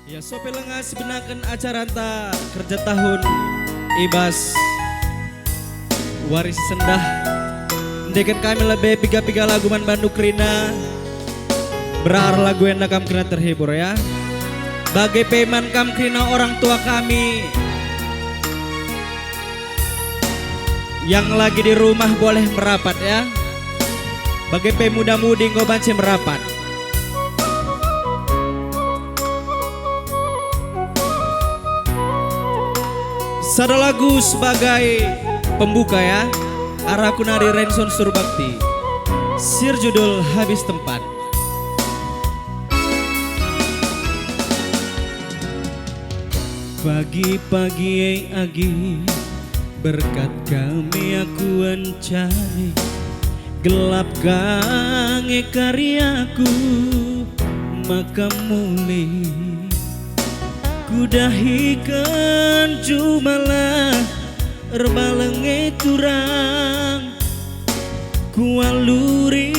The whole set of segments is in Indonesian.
Ya sope lengas benakan acara anta kerja tahun ibas waris sendah ndekan kami lebih piga-piga lagu man Bandung Krina berar lagu yang kam kena terhibur ya bagai peman kam krina orang tua kami yang lagi di rumah boleh merapat ya bagai pemuda-mudi ngobanci merapat. Sada lagu sebagai pembuka ya. Araku nari Renson Surbakti. Sir judul Habis Tempat. Pagi-pagi agi berkat kami aku ancari gelap gange karyaku maka mulai kudahikan jumalah erbalenge turang kualuri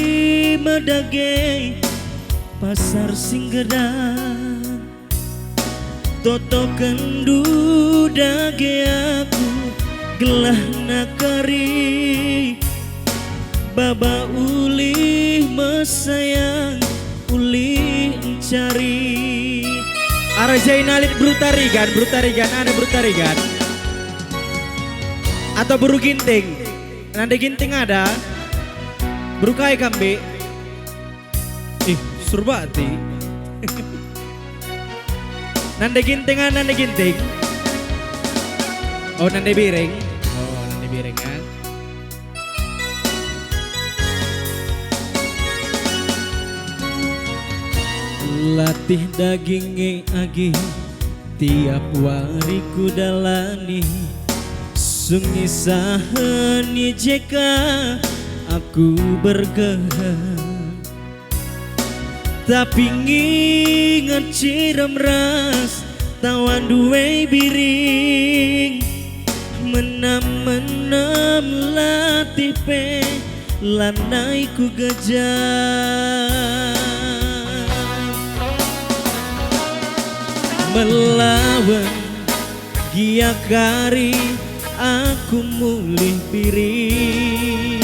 medage pasar singgedang toto kendu dage aku gelah nakari baba ulih mesayang ulih encari Ara Zainalit Brutarigan ada Brutarigan atau Buru Ginting Nande Ginting ada Brukai Kambi Surbati Nande Ginting oh Nande Biring ya latih dagingnya agi tiap wari ku dalani sungi sahani jeka aku bergehan tapi nginget ciram ras tawan duwe biring menam-menam latih pe lanai ku gajah melawan giakari aku mulih piring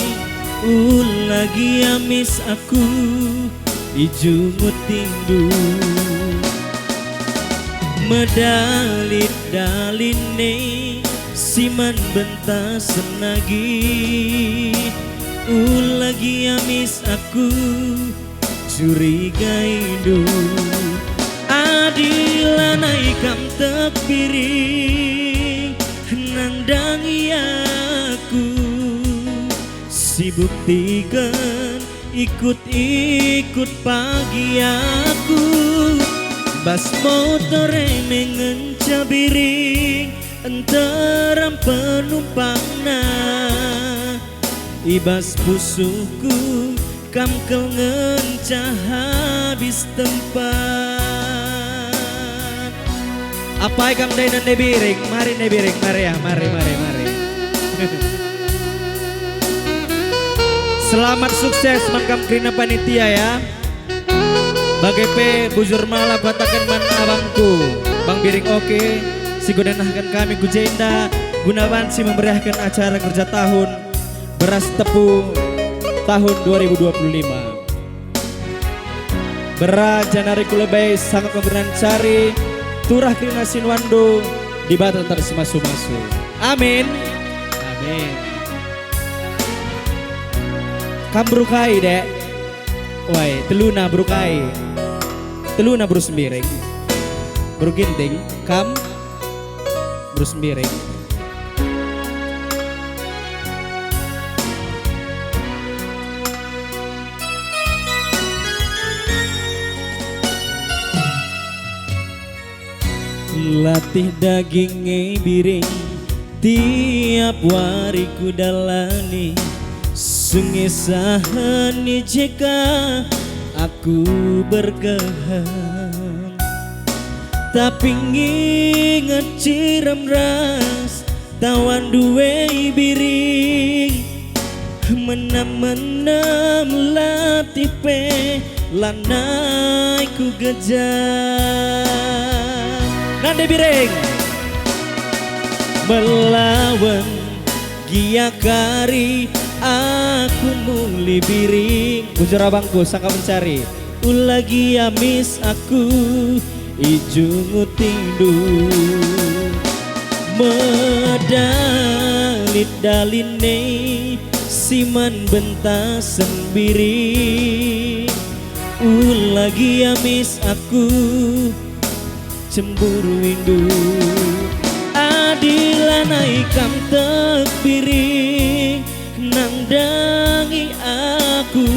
ulagi amis aku ijumut tindu medalit daline siman bentas senagi ulagi amis aku curiga hidup adilanai kam terpiring nandangi aku si buktikan ikut-ikut pagi aku bas motore mengencabiring enteram penumpangna ibas pusuku kam kel ngencah habis tempat apa kam dai nande biring mari ya mari selamat sukses mangkam krina panitia ya bagai pe bujur malah batakan man abangku Bang Biring oke si gudenahkan kami gujenda gunawan si memberiakan acara kerja tahun beras tepung tahun 2025 Berajanari kulebay sangat memberikan cari turah krina sinwando di batan terus masu-masu amin kam brukai dek wai teluna brukai teluna bru sembiring bru ginting kam bru sembiring latih dagingnya biring tiap wari ku dalani sungai sahani jika aku bergehan tapi nginget ciram ras tawan duwe biring menam-menam latih pe lanai ku gejah Nande Bireng. Melawan Gia Kari aku muli biring. Bujur abangku sangka mencari. Ulagi amis aku ijungu tindu. Medalit daline siman bentas sembiri. Ulagi amis aku cemburu windu. Adilanai kam tekbiri nangdangi aku.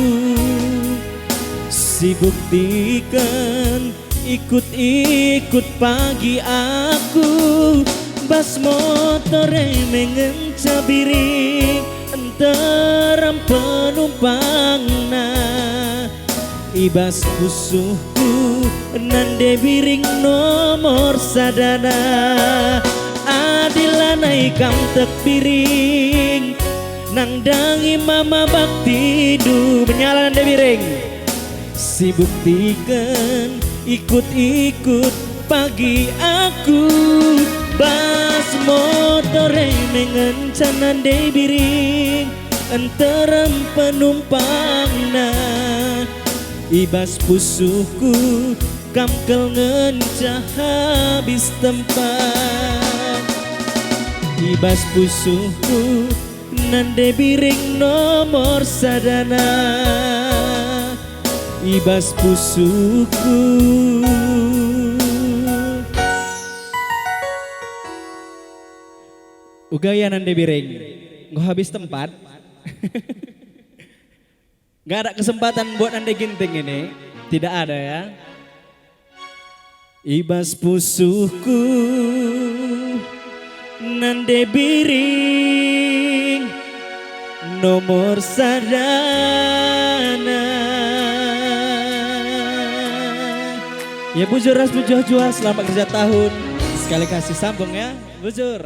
Si buktikan ikut-ikut pagi aku. Bas motore mengencabiri enterem penumpangna. Ibas busuhku nande biring nomor sadana. Adilanai kam tek biring nangdangi mama baktidu. Menyala nande biring. Si buktikan ikut-ikut pagi aku. Bas motore mengencan nande biring enterem penumpangna. Ibas pusuhku kamkel ngencah habis tempat. Ibas pusuhku nande biring nomor sadana. Ibas pusuhku. Ugaya nande biring nggak habis tempat. Gak ada kesempatan buat nande ginting ini. Tidak ada ya. Ibas pusuhku nande biring nomor sadana. Ya bujur ras bujuh jual selamat kerja tahun. Sekali kasih sambung ya bujur.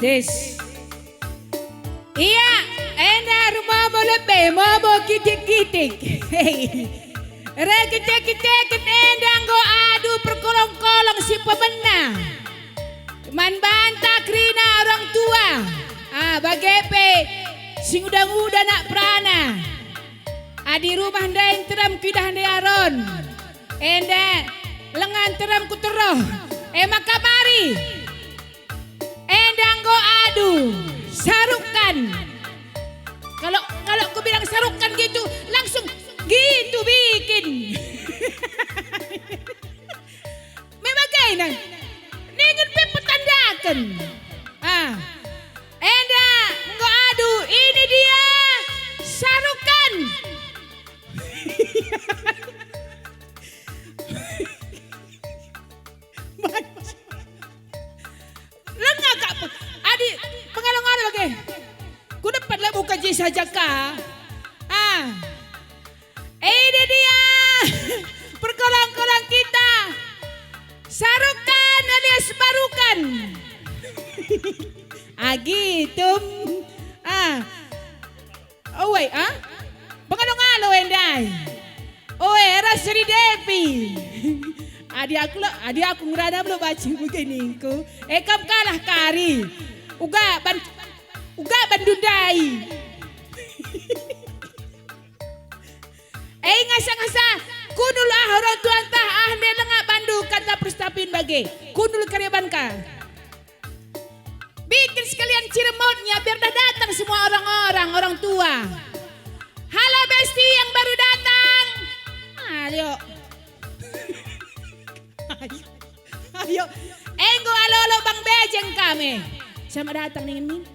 Des. Iya, enak rumah mau lebih mau mo kitik-kitik. Hey. Rekitik-kitik endang go adu perkolong-kolong si pemena. Manbanta krina orang tua. Bagepe sing udah nak prana. Adi rumah ndaeng teram kidah aron. Ende lengan teram kuteroh. Makamari. Endang go adu sarukan. Kalau aku bilang sarukan gitu langsung gitu bikin. Memang kainan. Ningun pe petandakan. Enda ngo adu ini dia sarukan. Lengah kak. Adi pengalongan lagi. Ku dapat lah buka je saja kak. Ini dia perkolong-kolong kita. Sarukan alias barukan. Gitu. Owe, pengalong-along endai. Owe, era Sri Devi. Adi aku ngerana belum baca begini ku. Kam kalah kari. Uga bandundai. Ngasa-ngasa kunul orang tuan tah ahne lengak bandu kata prestapin bagi. Kunul karyaban ka. Bikin sekalian ciremotnya biar dah datang semua orang tua. Halo Besti yang baru datang. Ayo. Ayo. Enggo alo Bang Bejeng kami. Selamat datang nih Min.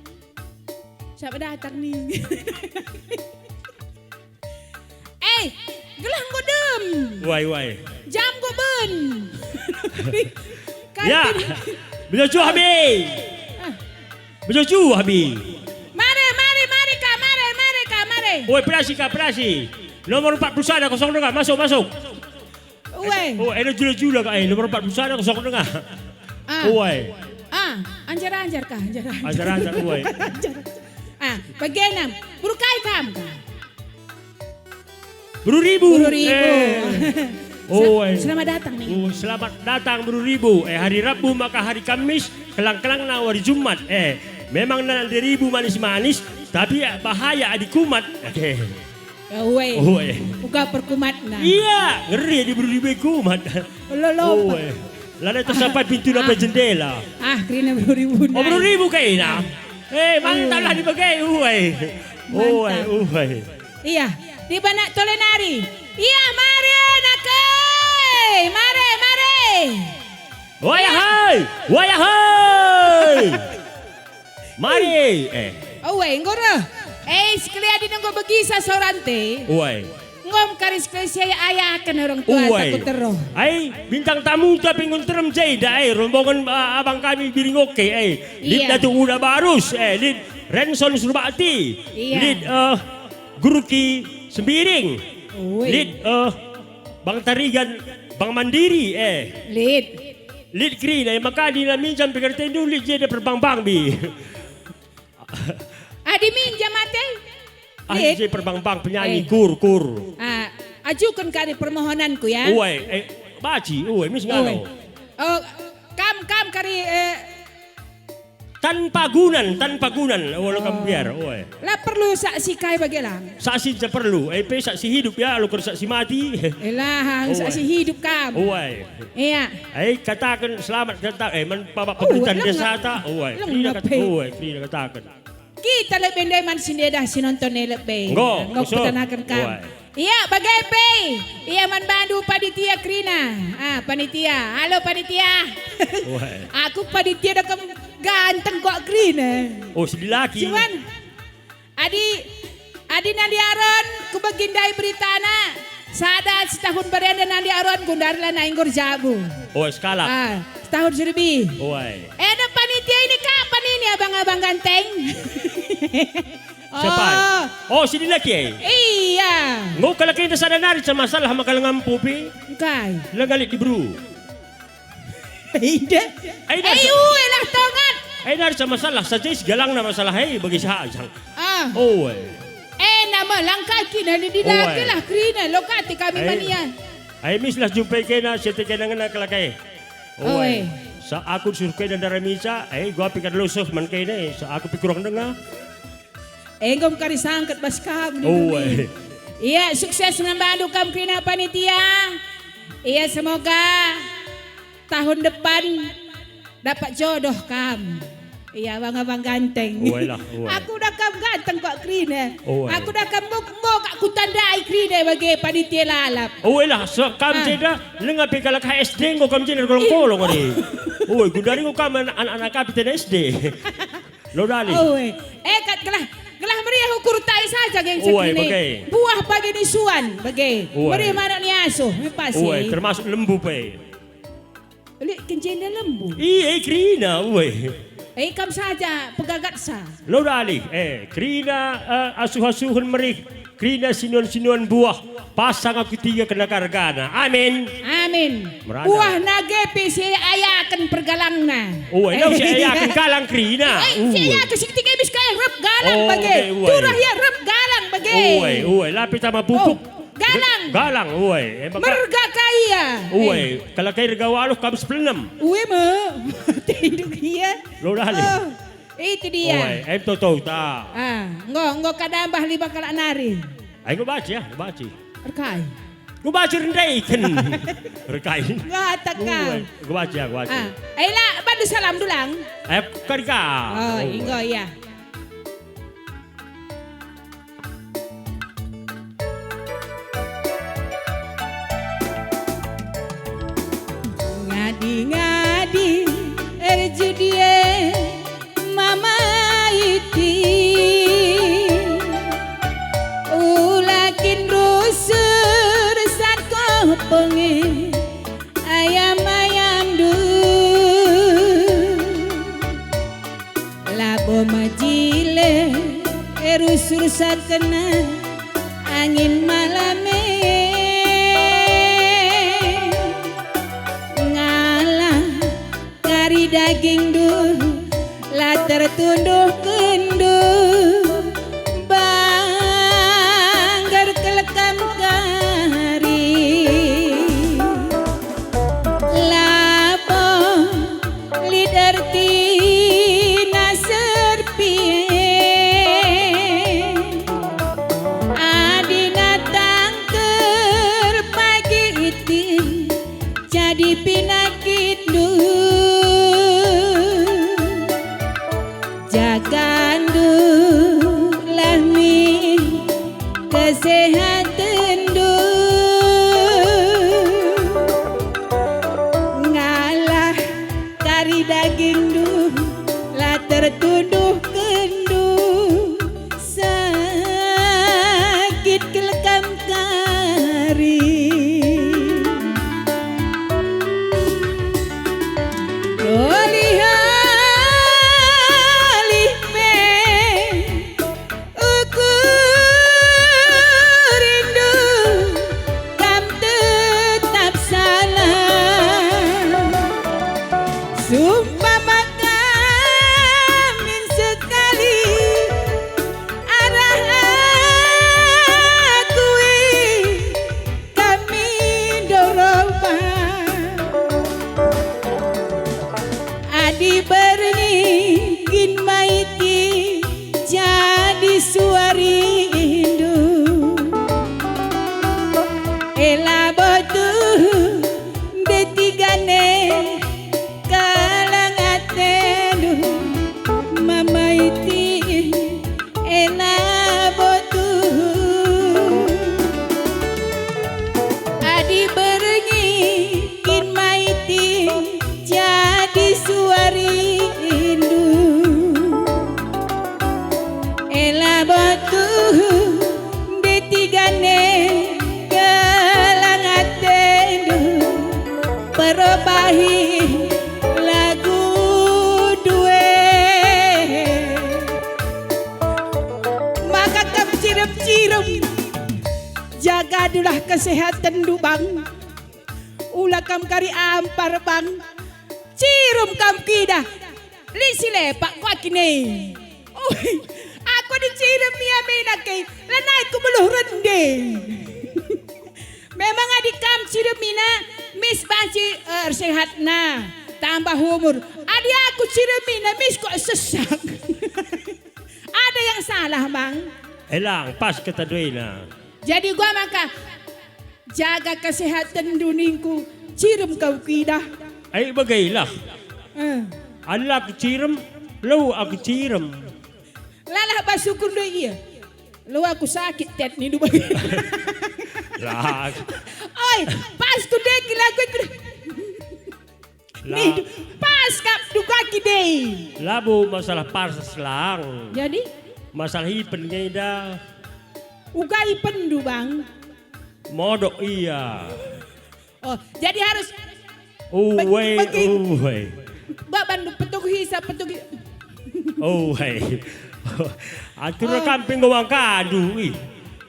Selamat datang nih. Gelang godem. Wai. Jam go ben. Ya. Bejoju habis. Bejoju habis. Mari Kak. Woi, perasi. Nomor 41 02 masuk. Woi. Ada jula Kak. Nomor 41 02. Woi. Anjar Kak. Anjar woi. Bagaimana? Burukai kam Kak. 10.000. Selamat datang nih. Selamat datang 10.000. Hari Rabu maka hari Kamis, kelang-kelang na hari Jumat. Memang na 10.000 manis-manis, tapi bahaya adik kumat. Buka perkumat na. Iya, ngeri di 10.000 kumat. Lolo. Lalu tersampai pintu sampai jendela. Kena 10.000. 10.000 kayaknya. Mantap lah dipakai. Iya. Di mana tolenari? Iya, mari nakai. Mari. Wayahai. Mari. Ngoro. Sekalian dinunggu begisa sorante. Ngom karis saya ayah akan orang tua takut terus. Bintang tamu tapi ngunterem jeda. Rombongan abang kami biring oke. Lid Datuk Uda Barus. Lid Renson Surbakti. Lid Guruki Sembiring. Lid Bang Tarigan Bang Mandiri Lid Green maka di minjam pengertian dulu lid je perbang-bang bi. Adi minjam ate. Je perbang-bang penyanyi kur. Ajukan kali permohonanku ya. Baci mis ngalo. Kam kari tanpa gunan walau kamu biar lah perlu saksi kai bagelang saksi je perlu saksi hidup ya lu saksi mati saksi hidup kam iya katakan selamat datang pemerintahan desa ta Frida katakan kita lebih man sineda sinonton lebih ngok petanakan kam iya bagai iya man bandu panitia Krina panitia halo panitia aku panitia dah ganteng kok Krina sedih lagi cuman adi Nandi Aron kubagindai beritana sada setahun berenda Nandi Aron gundarlah na inggur jabu skala setahun serbi ada panitia ini kapan ini abang-abang ganteng siapa sedih lagi iya ngok kalaki na sana narit sa masalah makalangang pupi lagalit di bro lah tongan narit sa masalah sa Jace galang na masalah bagi sa ajang nama langkah kina ni dilaki lah krina lokati kami mania. Ay mislas jumpai kena siya kena ngena kalakay. Oy. Sa ako surkay na daramisa, ay gua pikir lusos man kayo na sa ako pikurang na nga. Enggom karisangkat baskam. Iya, sukses membantu kam krina panitia. Iya, semoga tahun depan dapat jodoh kam. Iya, bang ganteng. Aku udah kam ganteng kok krina. Aku udah kam mau aku tandai krina bagi panitia lalap. So kam jeda lengapi kalau ka SD ngo kam jeda kolong-kolong ni. Gudari ngo kam anak-anak kapitan SD. Lo dali. Kat gelah meriah ukur tai saja geng sekini. Buah pagi ni suan bagi. Meriah mana ni asuh, pasti. Termasuk lembu pe. Lihat kenjenda lembu. Iya krina, Kam saja pegagat sa. Lo dali, krina asuh-asuhan merih, krina sinuan-sinuan buah, pasang aku tiga kena kargana. Amin. Merada. Buah nagepi si ayakan pergalangna. Ino si ayakan kalang krina. Si ayakan si tiga bis kaya rep galang bagi. Turah ya rep galang bagi. Lapit sama pupuk. Galang, Merga kaya. Kalau kaya rega waluh kamu sepelenam. Tinduk iya. Lo dali. Itu dia. Toto ta. Ngo kadambah lima kala nari. Ay baca. Rekai. Baca rendai kan. Rekai. Ngata ka. Baca. Lah, bantu salam dulang. Karika. Ingo ya. Ngadi erjudie mama iti ulakin rusur sat kopengi ayam du labo majile erusur sat kena angin malame daging lah tertunduh kenduh banggar kelekam kari lapo liderti naserpie adina tangker pagi itu jadi pinakit kesehatan ngalah kari daging lah tertunduh kenduh sakit kelekam kari dibernikin maiti jadi suari indu ela botu detigane kalangatenu mamaiti ela botu adi bernikin maiti jadi suari indu ela batu detigane galangatendu perubahi lagu due maka kam cirum-cirum jaga dulah kesehatan du bang ulah kam kari ampar bang cirum kam kida li sile pak kuat kini aku dicirim ya minake. Lanai ku beluh rendeng. Memang adik kam ciremina mis banci sehatna tambah umur. Adik aku ciremina mis kok sesak. Ada yang salah bang? Elang pas kata duina. Jadi gua maka jaga kesehatan duningku. Cirem kau kidah. Ay bagailah. Allah aku cirem, lu aku cirem. Lalah basukur do iya. Lu aku sakit tet ni du bagi. Lah. Oi, pas ku dek lagu ku. Nih, pas kap du kaki deh. Labu masalah parsas lang. Jadi Masalah hipen dah. ugai pendu bang. Modok iya. Oh, jadi harus Uwe. Mbak bandu petuk hisap petuk. Uwe. Atur kamping gawang kadu.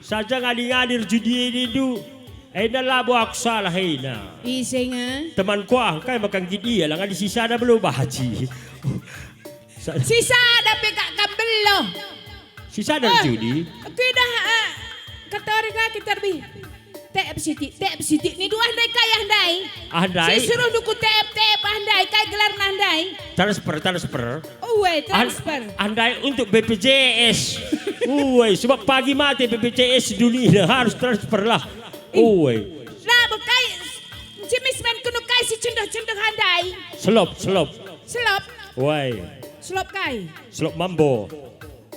Saja ngadir judi ini du. Na labo aku salah na. Iseng ah. Teman ko kay makang gidiya lang di sisa na belum bahaji. Sisa ada pekak kabelo. Sisa na judi. Kita katori ka kita bi. Tep siti ni dua handai kaya handai. Andai. Si suruh duku tep handai kaya gelar nandai. Transfer. Uwe transfer. Andai untuk BPJS. Uwe, sebab pagi mati BPJS dunia harus transfer lah. Uwe. Lah bukai cimis men kuno kai si cendok handai. Selop. Uwe. Selop kai. Selop mambo.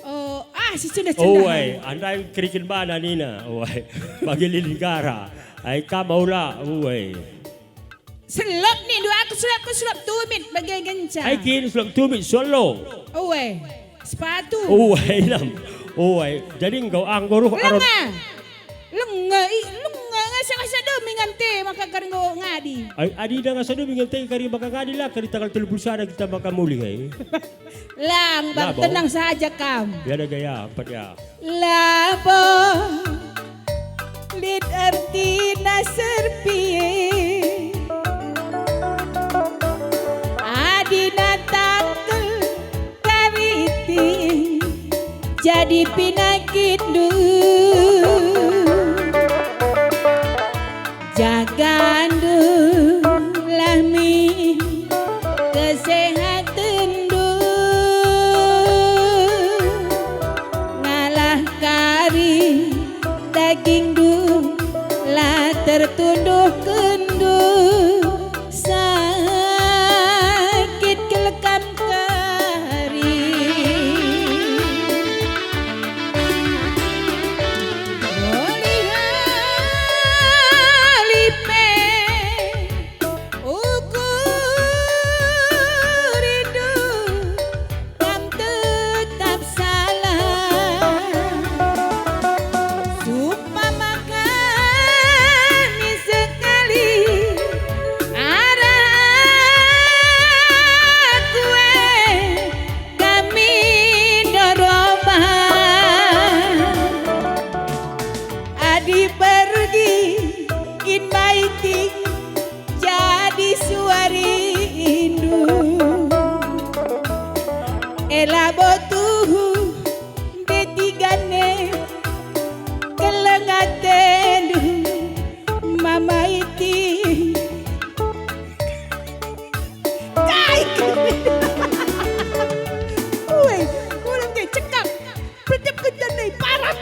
Oh, si cendok. Uwe, andai kerikin bana nina. Uwe. Bagi lilingkara. Ay kamaula. Uwe. Selop ni dua aku selop tumit bagai genca. Ay kin selop tumit solo. Uwe. Sepatu. Uwe lam. Uwe. Jadi engkau anggur aron. Lenga ngasa demi ngante maka karingo ngadi. Ay adi dah ngasa demi ngante kari baka ngadi lah kari tanggal 30 sana kita baka muli kay. Lang bang tenang saja kam. Ya ada gaya empat ya. Labo lid artina serpie. Adina tangkel kariti jadi pinakit jagandu lami kesehatan du ngalah kari daging du lah tertunduh kendu sakit kelekam kari Elabotuhu detigane kelengatenu mama iti kai uwe ulang ke cekap pedep kejanai parah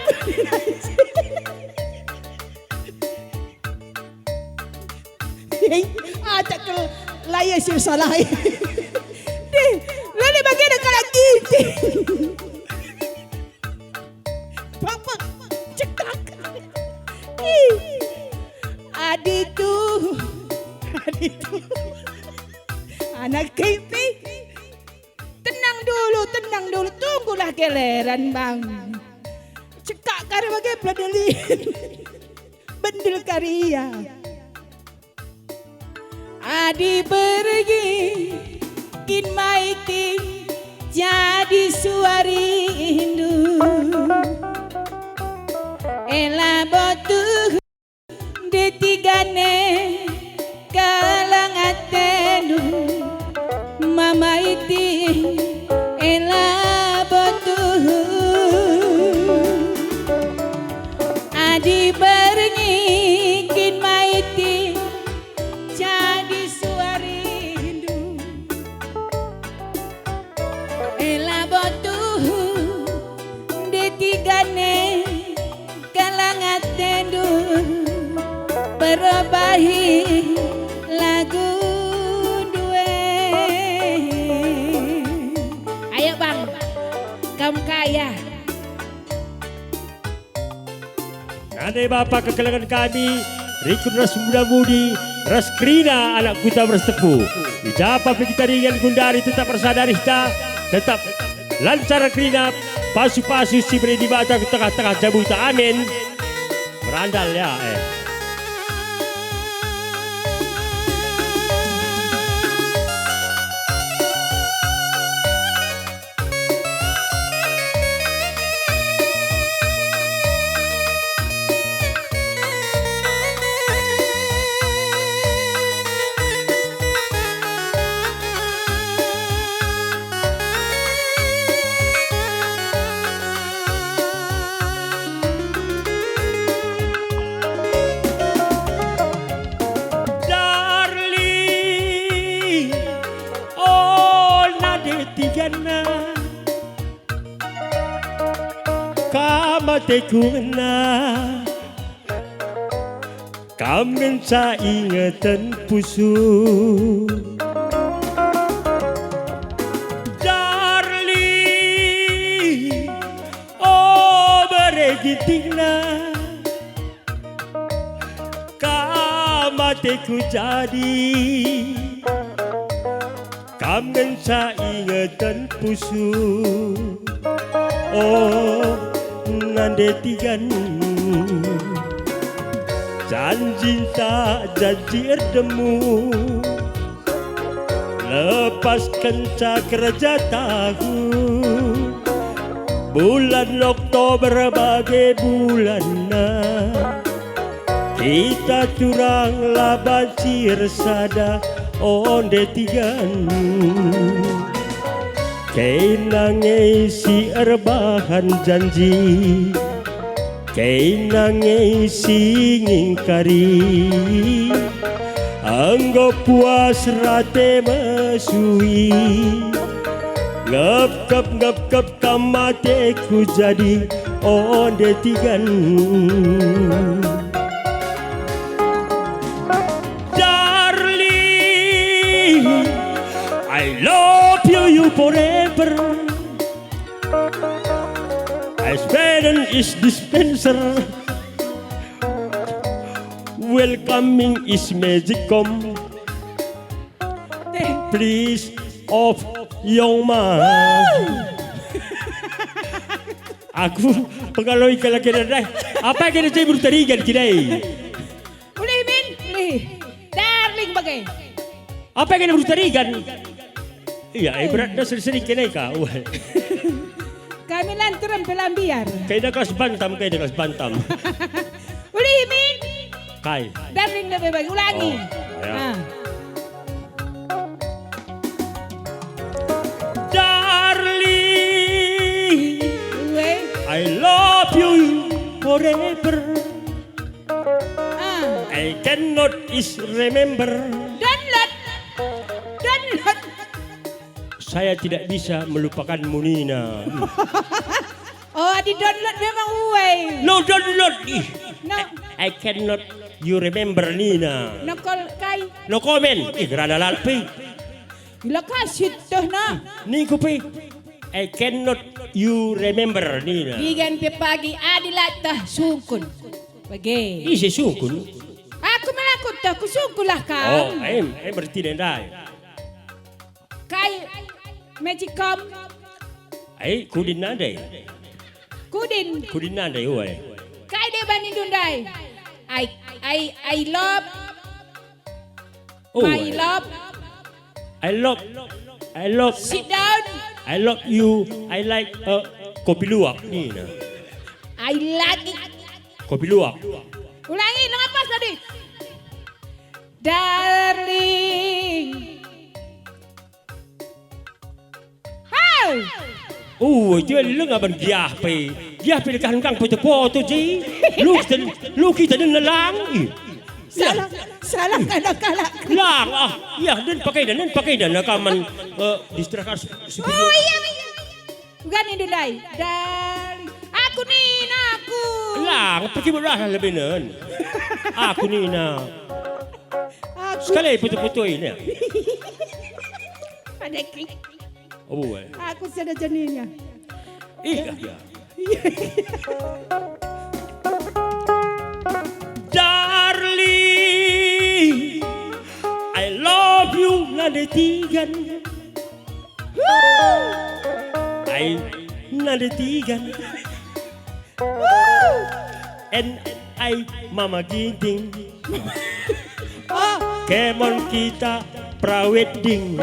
ada ke layar sih salah Lali bagian kalau gitu. Papa cekak. Aditu. Anak kipi. Tenang dulu. Tunggulah geleran bang. Cekak karena bagai peladelin. Bendel karya. Adi pergi. Kin maiti jadi suari indu ela botu detigane kalangatenu mama iti ela botu beringin maiti jadi suari rindu ela botuh detigane kalangat tendu berebahi lagu due. Ayo bang, kamu kaya. Andai Bapak kekelangan kami, Rikun Ras Muda Budi, Ras Krina anak kuta bersepuh. Ijapa vegetarian Gundari tetap bersadari kita, tetap lancar Krina, pasu-pasu si beri di bata ke tengah-tengah jabuta amin. Berandal ya Tigana kamate kuna kamen sa ingatan puso darling oh beregiting na kamate ku jadi kangen sa ingatan puso oh nandetigan janji tak janji erdemu lepaskan kerja tahun bulan Oktober bagai bulan kita turang laban cirsada onde tigan kainange si erbahan janji kainange si ngingkari anggo puas rate mesui ngep kamate ku jadi onde tigan I love you forever. As Baron is dispenser, welcoming is magicom. Please off young man. Aku pengalaman kalau kena dah. Apa yang kena saya bertarikan kira? Ulih min, ulih, darling bagai. Apa yang kena bertarikan? Iya, berat dah sering-sering kena kau. Kami lantaran pelambiar. Kaya kelas bantam, kaya kelas bantam. Ulih min. Kai. Darling lebih baik, ulangi. Oh, ya. Darling, I love you forever. I cannot remember. Download. Saya tidak bisa melupakanmu Nina. Oh, di download memang uwe. No download. No. I cannot you remember Nina. No call kai. No comment. Gerana lalpi. Gila kasih tuh na. Ni kupi. I cannot you remember Nina. Digan pe pagi adilatah sungkun. Bagi. Isi sungkun. Aku melakut dah, kusungkun lah Oh, kan. I'm berarti dendai. Kai magicom. Ai kudin nadai. Kudin nadai oi. kai dia banding dundai. I love. Oh, My love. I love. Sit down. I love you. I like kopi luwak Nina. I like it. Kopi luwak. Ulangi, lepas tadi. Darling. Hey. Itu lu ngabang giah pe. dia pilihkan kang foto-foto ji. Lu kita din na lang. Salah kala. Lang iya din pakai dan nakaman distrakan si video. Oh iya. Bukan ini Dulay. Dari aku Nina aku. Lang, pergi berah lebih nen. Aku Nina. Aku Sekali foto-foto ini. Padeki. Oh boy. Aku sudah jeninya. Iya. Darling, I love you nadetigan. I nadetigan. And I mama ginting. Kemon kita pra-wedding.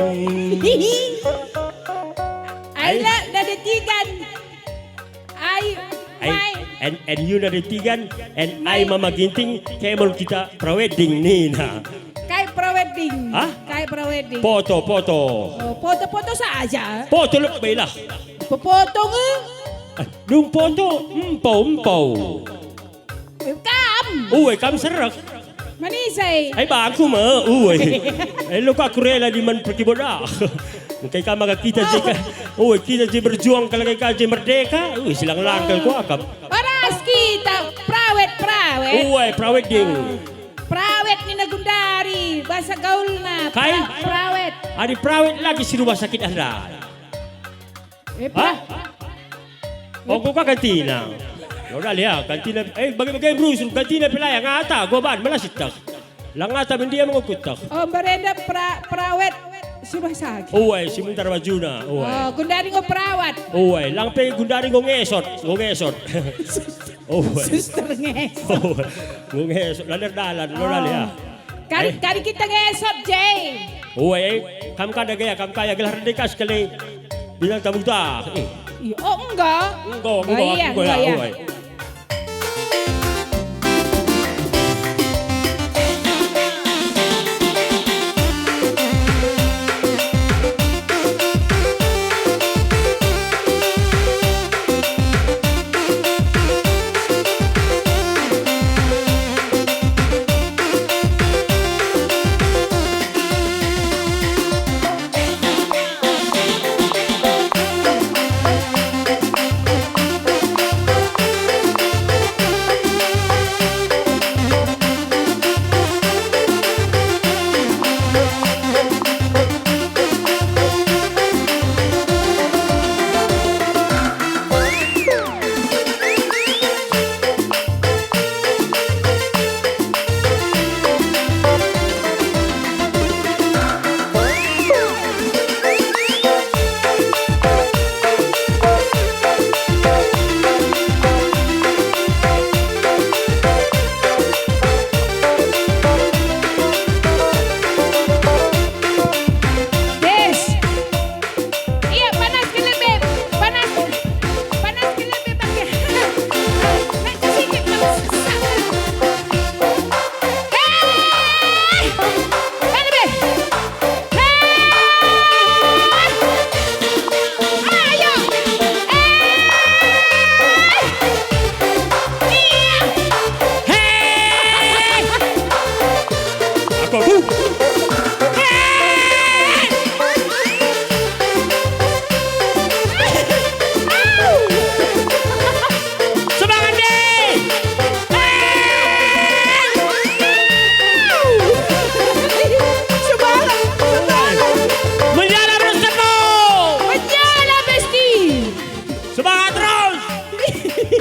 I love nadetigan. And you nadetigan and I mama ginting kemon kita pra-wedding Nina. Kai pra-wedding. Hah? Kai pra-wedding. Foto. Oh, foto-foto saja. Foto lebih lah. Foto nge. Nung foto empau. Kam. Uy, kam serak. Manisay. Ay ba ako ma? Uy. Ay luka kurela di man perkiboda. Kay ka makakita di ka. Uy, kita di berjuang kalagay ka di merdeka. Uy, silang langkal ko akap. Oras kita. Prawet. Uy, pra-wedding. Prawet ni Nagundari. Bahasa gaul na. Kay? Prawet. Adi pra-wed lagi si rumah sakit Anda. Ha? O ko ka kantina. Udah lihat kantina. Bagaimana Bruce? Kantina pila yang ata. Gua ban malasit tak. Lang ata dia mengukut tak. Oh, berenda prawet. Subah sakit. Uy, si Muntar Wajuna. Uy. Oh, Gundari ngo prawat. Uy, lang pe gundari ngong esot. Uy. Suster nges. Ngong esot. Lander dalan. Udah lihat. Kari kita ngesot, Jay. Uy, kam kaya gelar dekas kali. Bilang kamu tak. Oh, enggak. Enggak ya. Uy.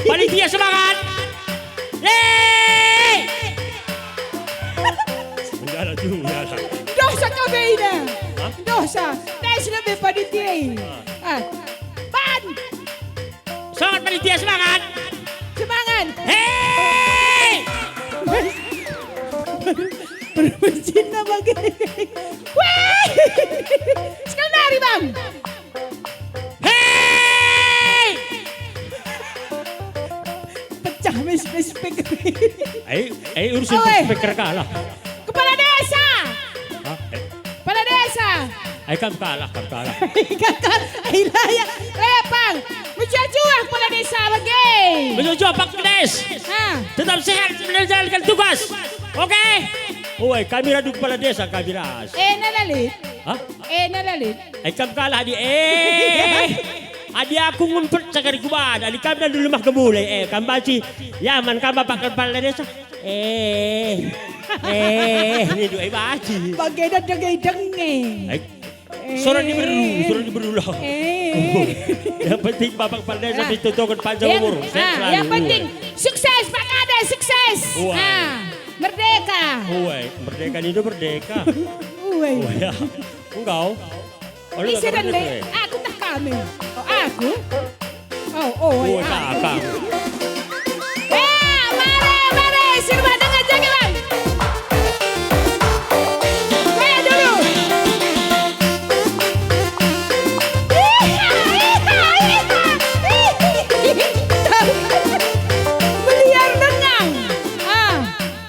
Panitia semangat! Yeay! Menjala juga, menjala. Dosa kami na. Dosa. Dahil sila may panitia eh. Ban! Semangat panitia, semangat! Semangat! Hey! Bermesin na bagay. Wah! Sekali nari bang! Hey! Pecah may speaker. Ay, urusin Oy. speaker ka lah. Kepala desa! Ha? Kepala desa! Ay, kam kalah. Ay, laya. Laya pang! Mencuah kepala desa bagai. Menuju Pak Kades. Ha. Tetap sehat menjalankan tugas. Oke? Uy, kami radu kepala desa kami ras. Nalalit. Hah? Nalalit. Kam kalah di adi aku ngumpet sa karikuban. Adi kami na lumah kemulay. Kambaci. Yaman kama Pak kepala desa. Ini dua baci. Bagai dan dengeng. Surat diberu lah. Yang penting Bapak kepala desa ditutukan panjang umur. Yang penting sukses Pak Kades, sukses. Merdeka. Merdeka ini merdeka. Ya. Engkau? Bisa dan aku tak kami. Oh, aku? Oh, kakak. Mare, sirba dengan jagelan. Kaya dulu. Beliar dengang.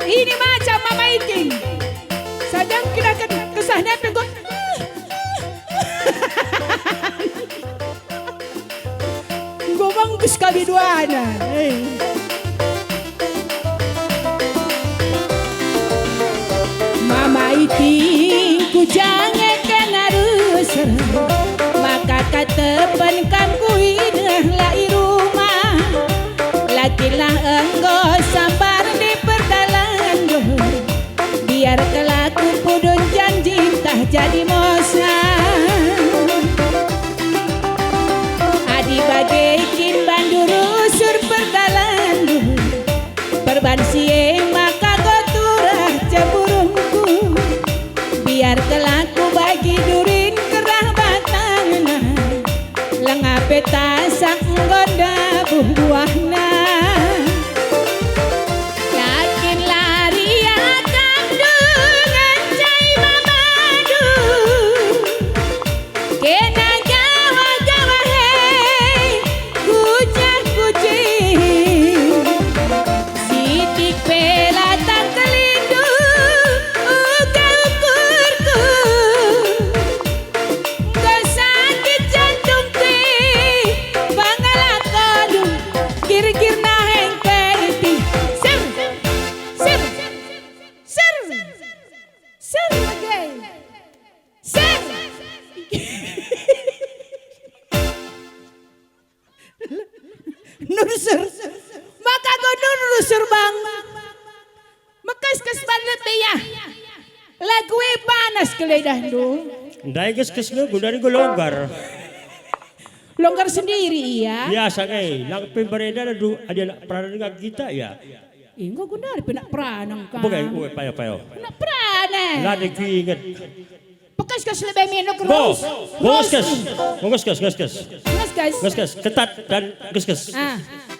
Ini macam Mama Iting. Sadang kita kesahnya pengkot. Gomang kus kami duana. Mama Iting ku jangan kena rusar. Maka katepankan ku inah lai rumah. Lakilah engkau sabar di perdalan. Biar kelaku pudun janji tah jadi mosa. Adi bagaikin banduru sur perdalan. Perban sie maka koturah ceburungku. Biar kelaku bagi durin kerah batangna. Lengah petasak gonda buahna. Yakin lari akan dengan cai mamadu. Kena gawa-gawa hei kucah kucing. Sidik pelatang kelindu uga ukurku. Kau sakit jantung ti pangalakadu. Kir-kir naheng keiti. Ser bagai. Ser. Nurusur. Maka kau nurusur bang. Mekas-kes banget ya. Lagwe panas ke lidah tu. Dahil kes nga, gudarin ko longgar. Longgar sendiri iya. Biasa kay, lang pembereda na ada peranan nga kita ya. Enggak gundari pinak pranang ka. Bagay, payo. Pinak pranang. Ladi kiingat. Pekas-kes lebih minum Go! terus. Ngus-kes. Ngas. Ketat dan ngus-kes.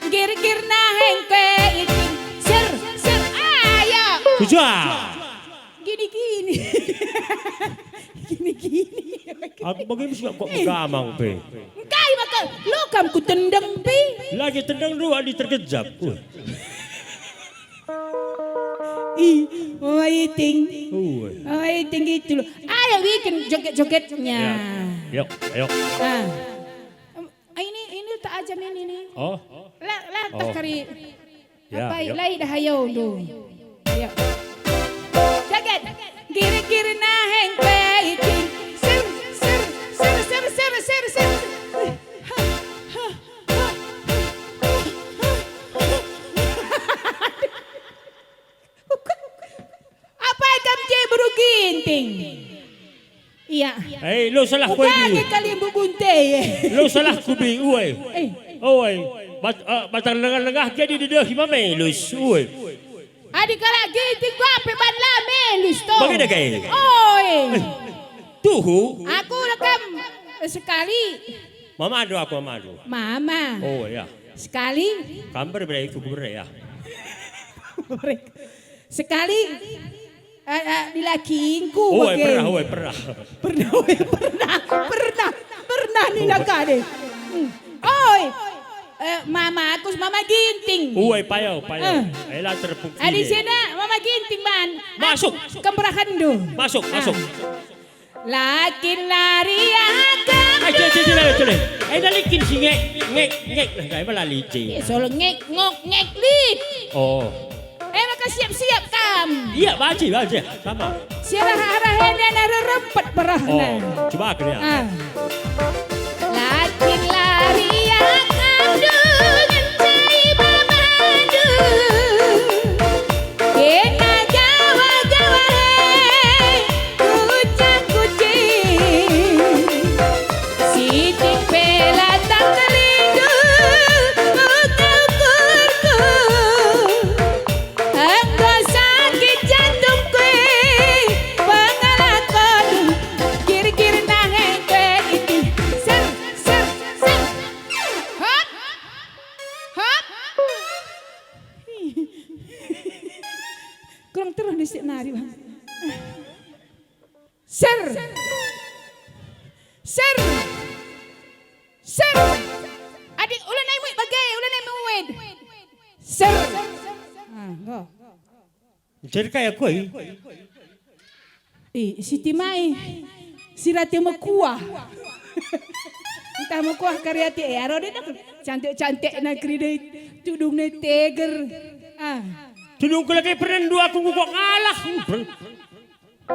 Gir-gir naheng ke iting. Ser. Ayo. Tujuan! Gini-gini. Aku bagaimana sih kok gamang pe? Kai maka lokam ku tendang pi. Lagi tendang dua di terkejap. Mama Iting. Mama Iting gitu loh. Ayo bikin joget-jogetnya. Ayo. Ini tak aja ini nih. Oh. Lah tak kari. Ya, Apa yuk. lai dah ayo do. Ayo. Joget. Giri-giri naheng pe Iting. Ser. Apa ikam je beruginting? Iya. Lo salah ko Bukan ini. kali bubunte. Lo salah ko bi, uy. Uy. Batang lengah-lengah jadi di dah himamelus, uy. Adik kala ginting gua pe banla melus to. Bagaimana kay? Oi. Tuhu. Aku rekam sekali. Mamado. Mama. Oh ya. Sekali. Kamber berai ku berai ya. Sekali di lakingku. Oh, pernah. Pernah ni nakade. Oi. Mama ginting. Uy, payo. Ela terpuk. Di sini mama ginting man. Masuk. Kemberakan do. Masuk. Lakin lari akan Ay, ay, nalikin si ngek. Ay, malalici. Solo ngek, ngok, ngek, lid. Oh. Maka siap-siap kam. Iya, baca. Sama. Sirah-arahin dan rempet perahna. Oh, coba aku lihat. Lakin lari yang kandungan cai bermadu. Kena jawa-jawa kucing-kucing. Sidik bela tak terindu kau kurku. Engkau sakit jantung kue pengalah kodu kir-kir nangeng kue itu ser hop kurang terus disik nari bang ser adik ulah naik muid bagai ulah naik muid ser go. Jadi kayak kau. Siti Mai, sirati mau kuah. Kita mau kuah karya ti ero nak cantik nak kride tudung ne teger. Tudung ko lagi pernah dua aku kok ngalah.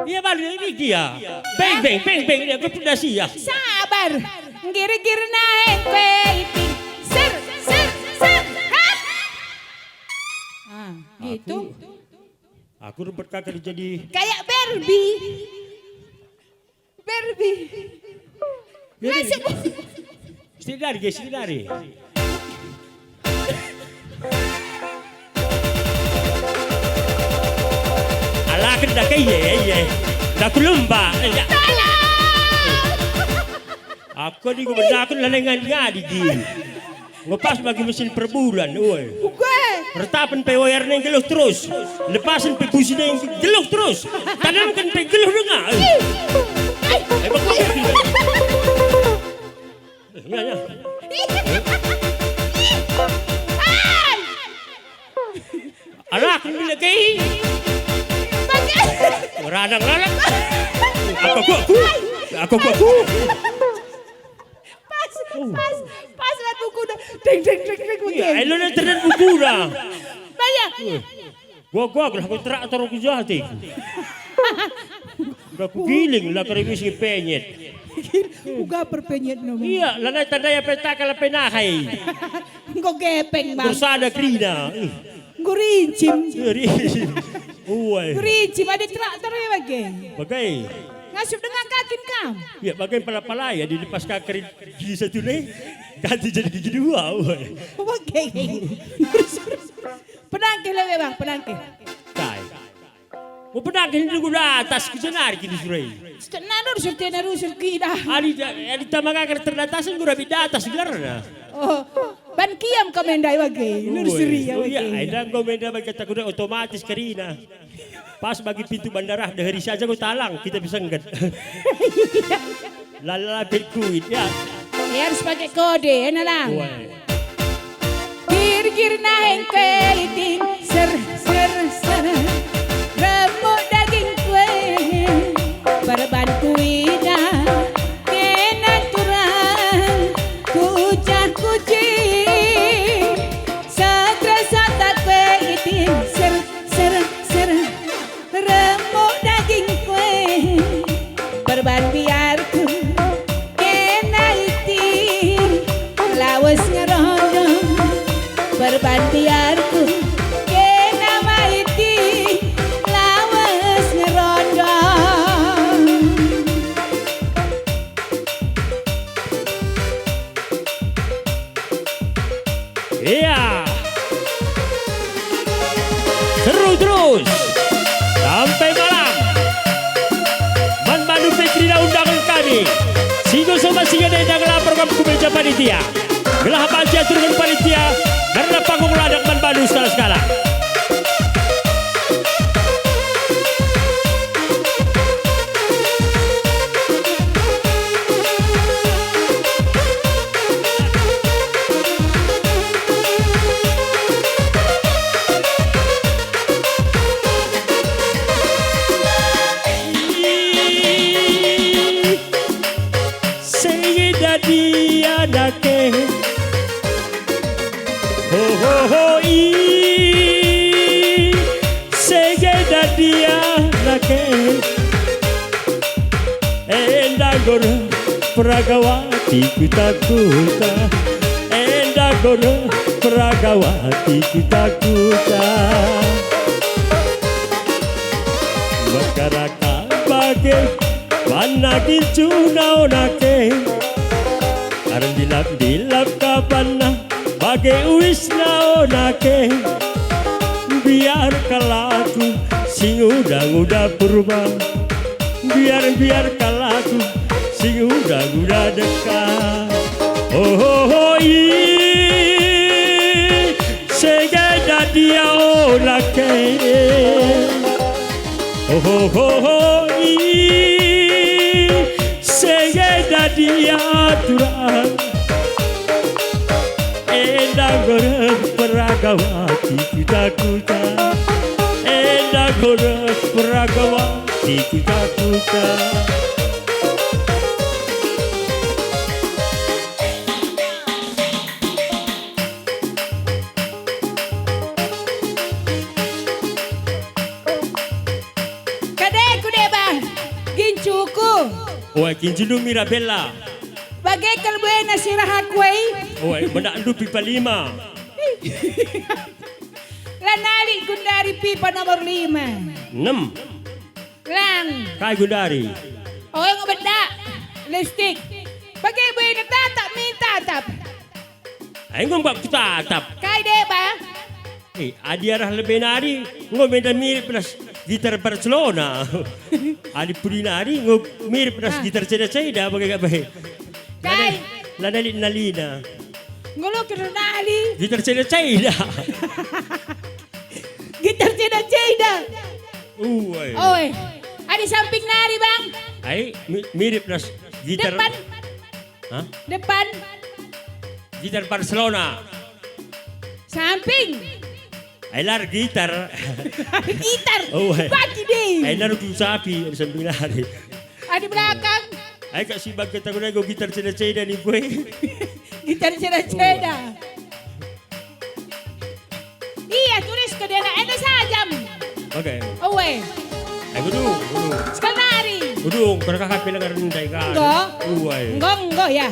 Iya balik ini dia. Beng. Dia aku sudah siap. Sabar, gir-gir naik kue itu. Ser. Gitu. Aku rumput kakak jadi. Kayak Barbie. Masuk. Sini dari. Alah kena kayak dah aku lembah. Aku ni aku lalengan ngadi di. Ngepas bagi mesin per bulan, oi. Retapan pe wayar neng geluh terus. Lepasin pe busi neng geluh terus. Tanamkan pe geluh dengar. Ya. Alah, aku bila kei. Radang. Aku. Pas buat buku dah. Deng. Ya, elo na tenan buku dah. Banyak. Gua aku terak terus aku jati. Aku giling lah keribis ke penyet. Uga perpenyet no. Iya, lanai tanda ya peta kala penahay. Engko gepeng bang. Bersada krina. Gurincim. Uai. Gurincim ada traktor ya bagai. Bagai. Ngasup dengan kakin kam. Ya bagai pala-pala ya dilepas kakak gigi satu ni. Ganti jadi gigi dua. Bagai. Penangkih lah bang, penangkih. Tai. Mau penangkih ni gula atas kejenar kini surai. Narusur kita. Adi tamaga kan terdatasan gula bida atas gelarna. Oh, ban kiam komendai bagai. Nursery ya Iya, bagai. ada komenda bagi kata kuda otomatis karina. Pas bagi pintu bandara dari saja kau talang kita bisa enggak. Lala berkuit ya. Ya harus pakai kode, enak lah. Uai. Gir naik keitin ser remuk daging kue berban kuida kena turang kucah kucing segresa tak keitin ser remuk daging kue berban biarku kena itin lawas ngerondong berban biarku kena maiti lawas ngerondong. Iya. Seru terus sampai malam. Manbanu Petrina undangan kami. Singo sobat singa dalam program Kumeja Panitia. Gelah baca turun panitia karena panggung ladang Manbanu skala-skala. Say it dia nake Endagora Pragawati kuta-kuta Endagora Pragawati kuta-kuta Makaraka bage Panakin cunao nake Aran dilap-dilap kapana Bage uwis na nake Biar kalaku sing udah purba Biar kalaku sing udah dekat Oh oh oh Segeda dia olake Oh oh oh oh Segeda dia aturan Endagora Pragawati kuta-kuta Endagora Pragawati kuta-kuta Kadeku deba, gincuku. Oi, kinjulu Mirabella. Bagai kalbuena sirahakway. Oi, menandu pipa 5. Lanali Gundari pipa nomor 5. 6. Lang. Kay Gundari. O nga benda. Lipstick. Bagai buena tatap tatap. Ay ngom bak tatap. Kay deba. Adi arah lebih nari ngom beda mirip plus gitar Barcelona. Adi Purinari ngom mirip plus gitar ceda-ceda bagai baik. Kay. Lanali nalina. Ngulo kinunali. Gitar ceda-ceda. Gitar ceda-ceda. Uy. Oy. Adi samping nari bang. Ay mirip plus gitar. Depan. Hah? Depan. Gitar Barcelona. Samping. Ay lar gitar. Gitar. Oh, ay. Pagi deh. Ay naruto sapi di samping nari. Adi belakang. Ay kasi bagkat ako na go gitar ceda-ceda ni boy. Gitar ceda-ceda. Iya tulis ke dia nak ada sajam. Okay. Owe. Ay gudung. Sekali nari. Gudung, pero kakapila ka rin tayo ka. Enggak. Uy. Enggak ya.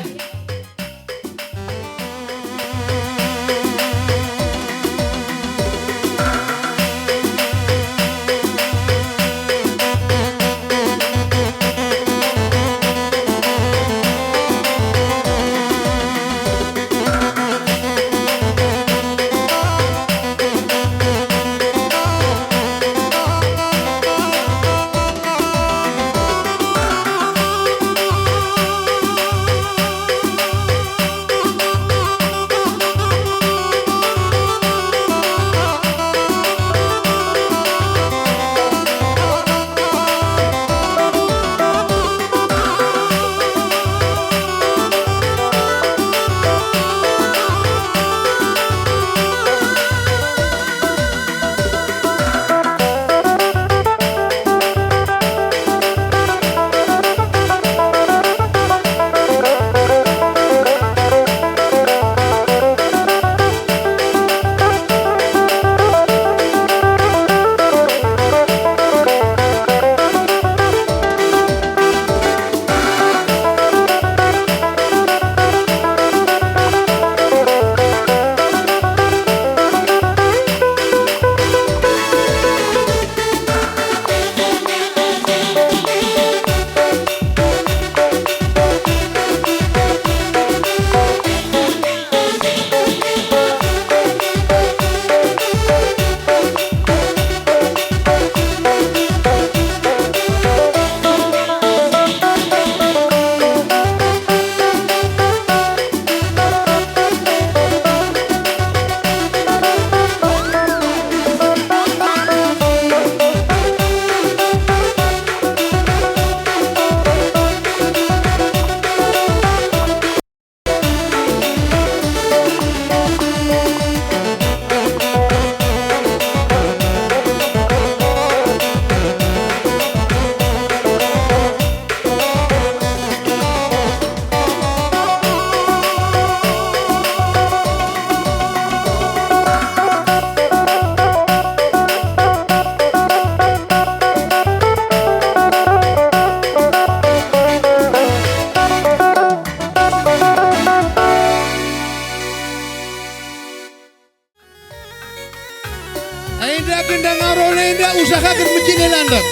Marona indah usahakan menjadi landak.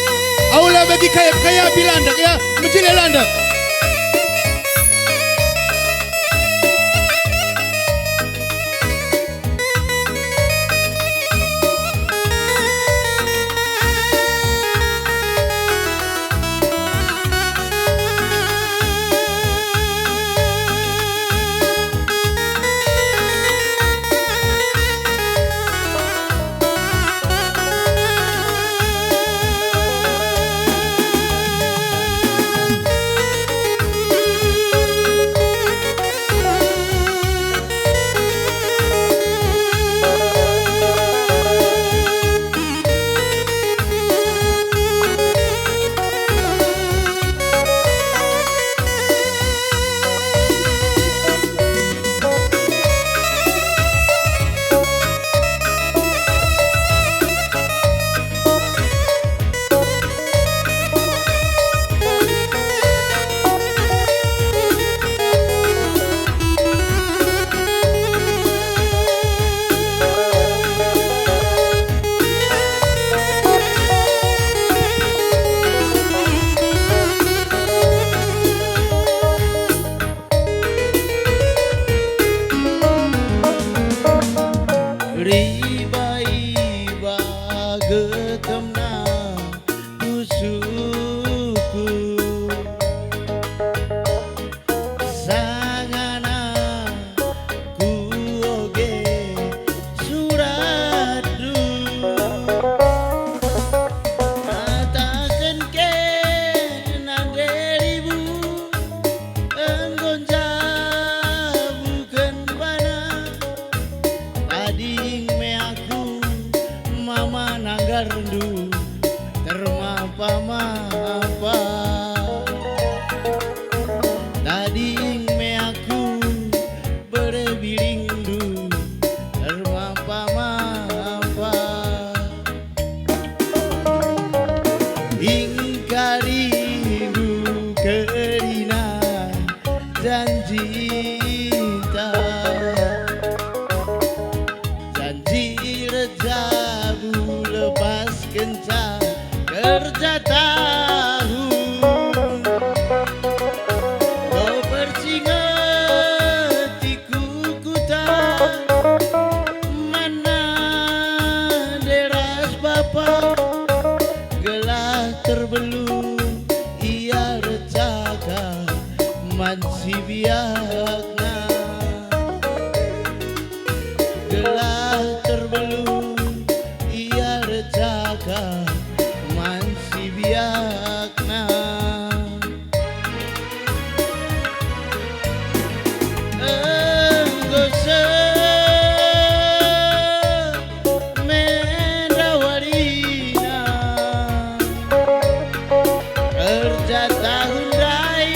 Aula bagi kaya bilandak ya menjadi landak. Riba-iba getemna usuku sangana ku oge suradu katakan ke nanderibu enggon jabukeun bana ading me aku mama nanggar rendu termapa-mapa tading me aku berebiringdu termapa-mapa ingkaribu kerina janji rejabu lepas kenca kerja tahun kau persingetiku kuta mana deras bapak gelah terbelung ia recaka mansi biakna gelah terbelung ia recaka mansi biakna enggo semendawarina kerja tahun rai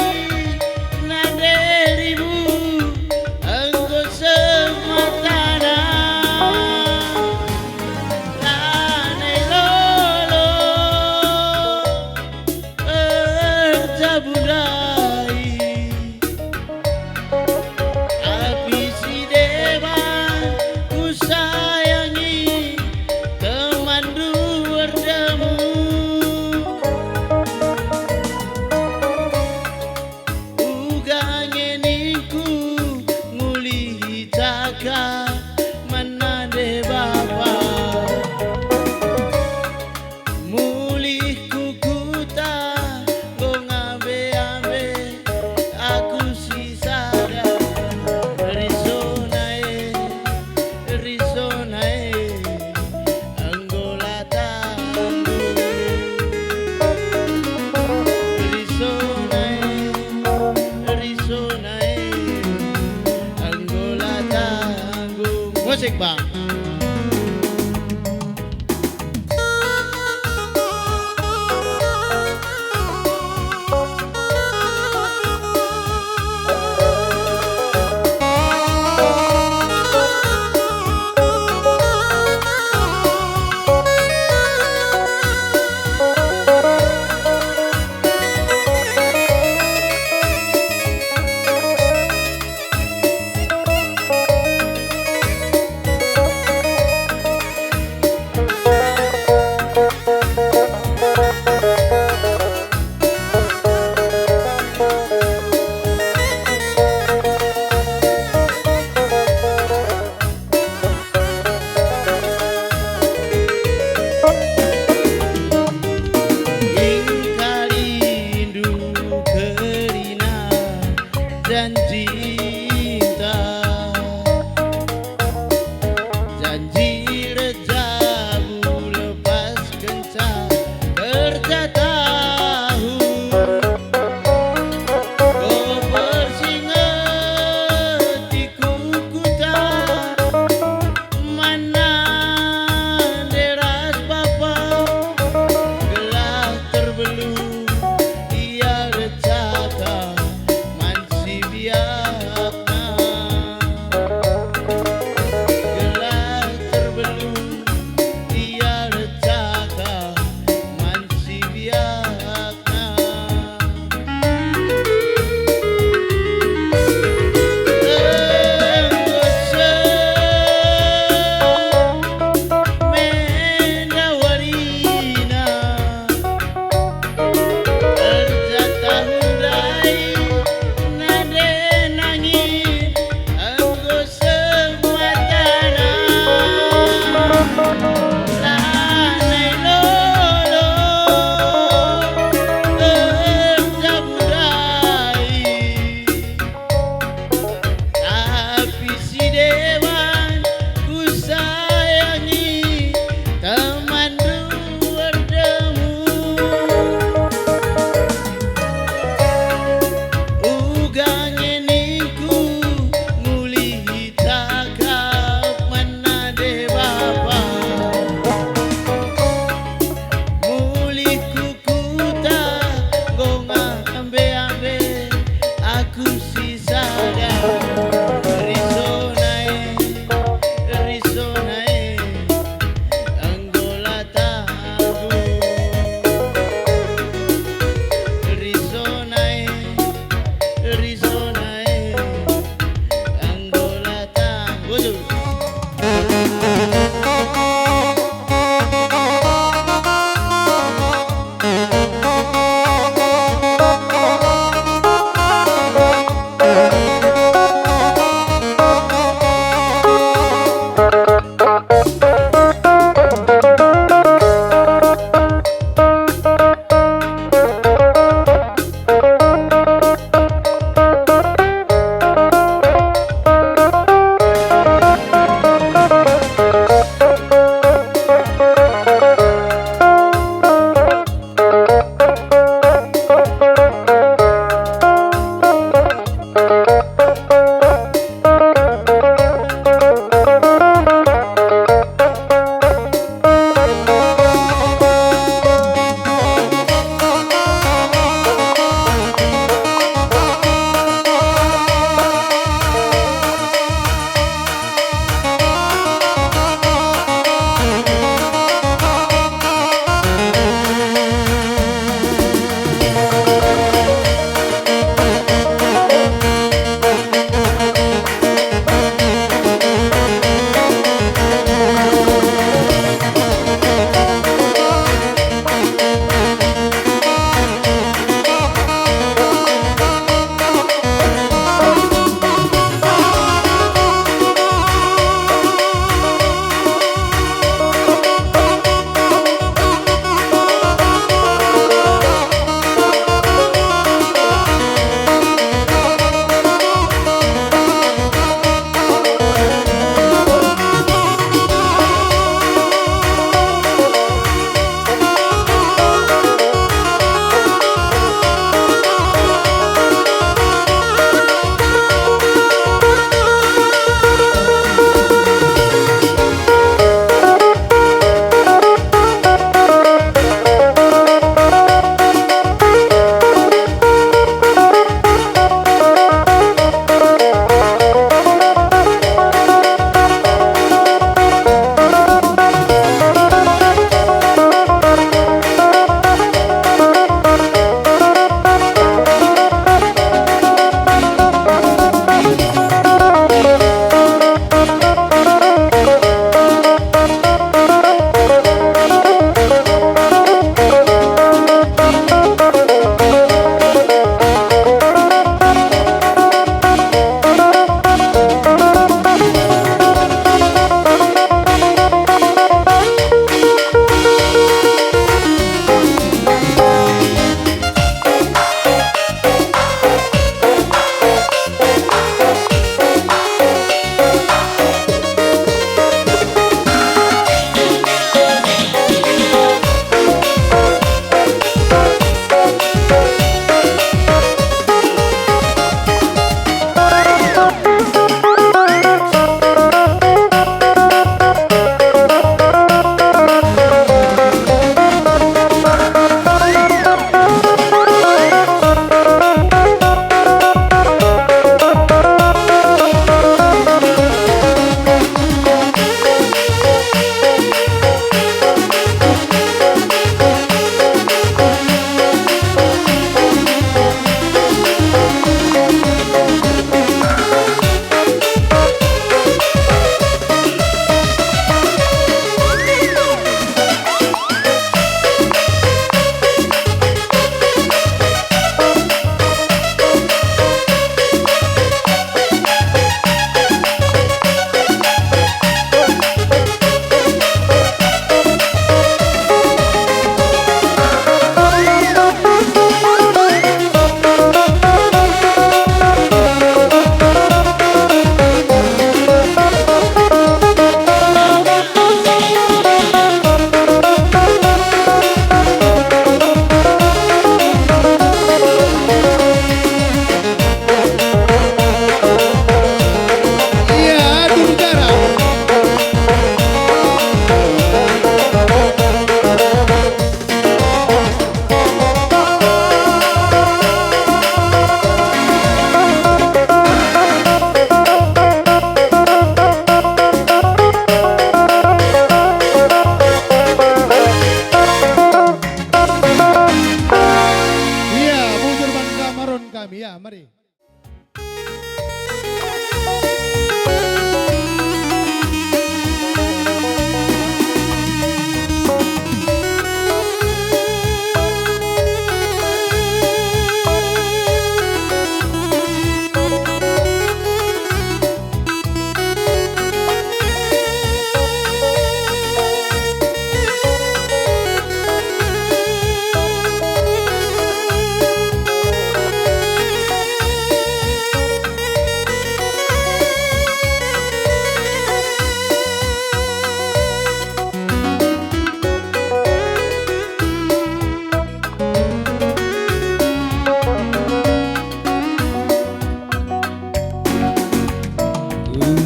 nanderibu enggo sematana lane lolo kerja budai api si dewan ku sayangi teman duardamu ugange ningku ngulihi caka mana de bapa mulih kukuta gong abe-abe aku si sadar risonae anggola tanggu risonae anggola tanggu musik bang. kerja tahu kau bersinget di kukuta mana deras bapa gelah terbelung ia recaka mansi biakna gelah terbelung ia recaka Ya, mari.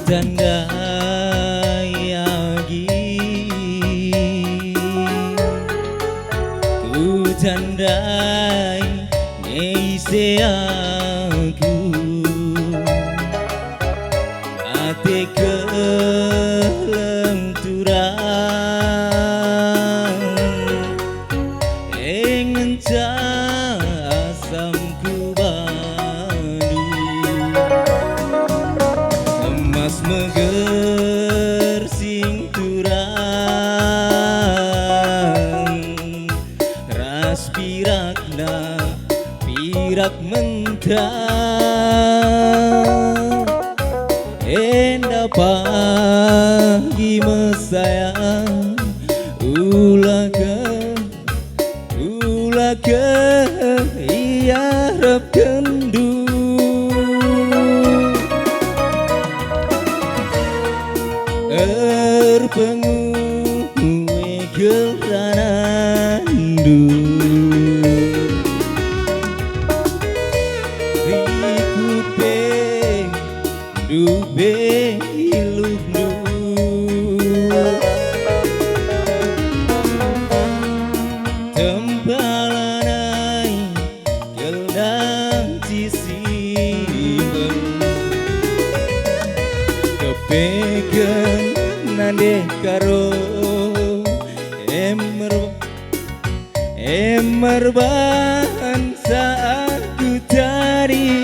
Tandai lagi, ku tandai ngisi aku, ate kelenturan, ingin asam ku badu. Emas meger sing turang, ras pirakna pirak mentah, enda pagi mesayang, ulah ke iya rep kendu. Penguwe geranandu, rikut be dube ilungnu, tempalanai geldang cisiben, kepeken nande karo emer bangsa aku cari,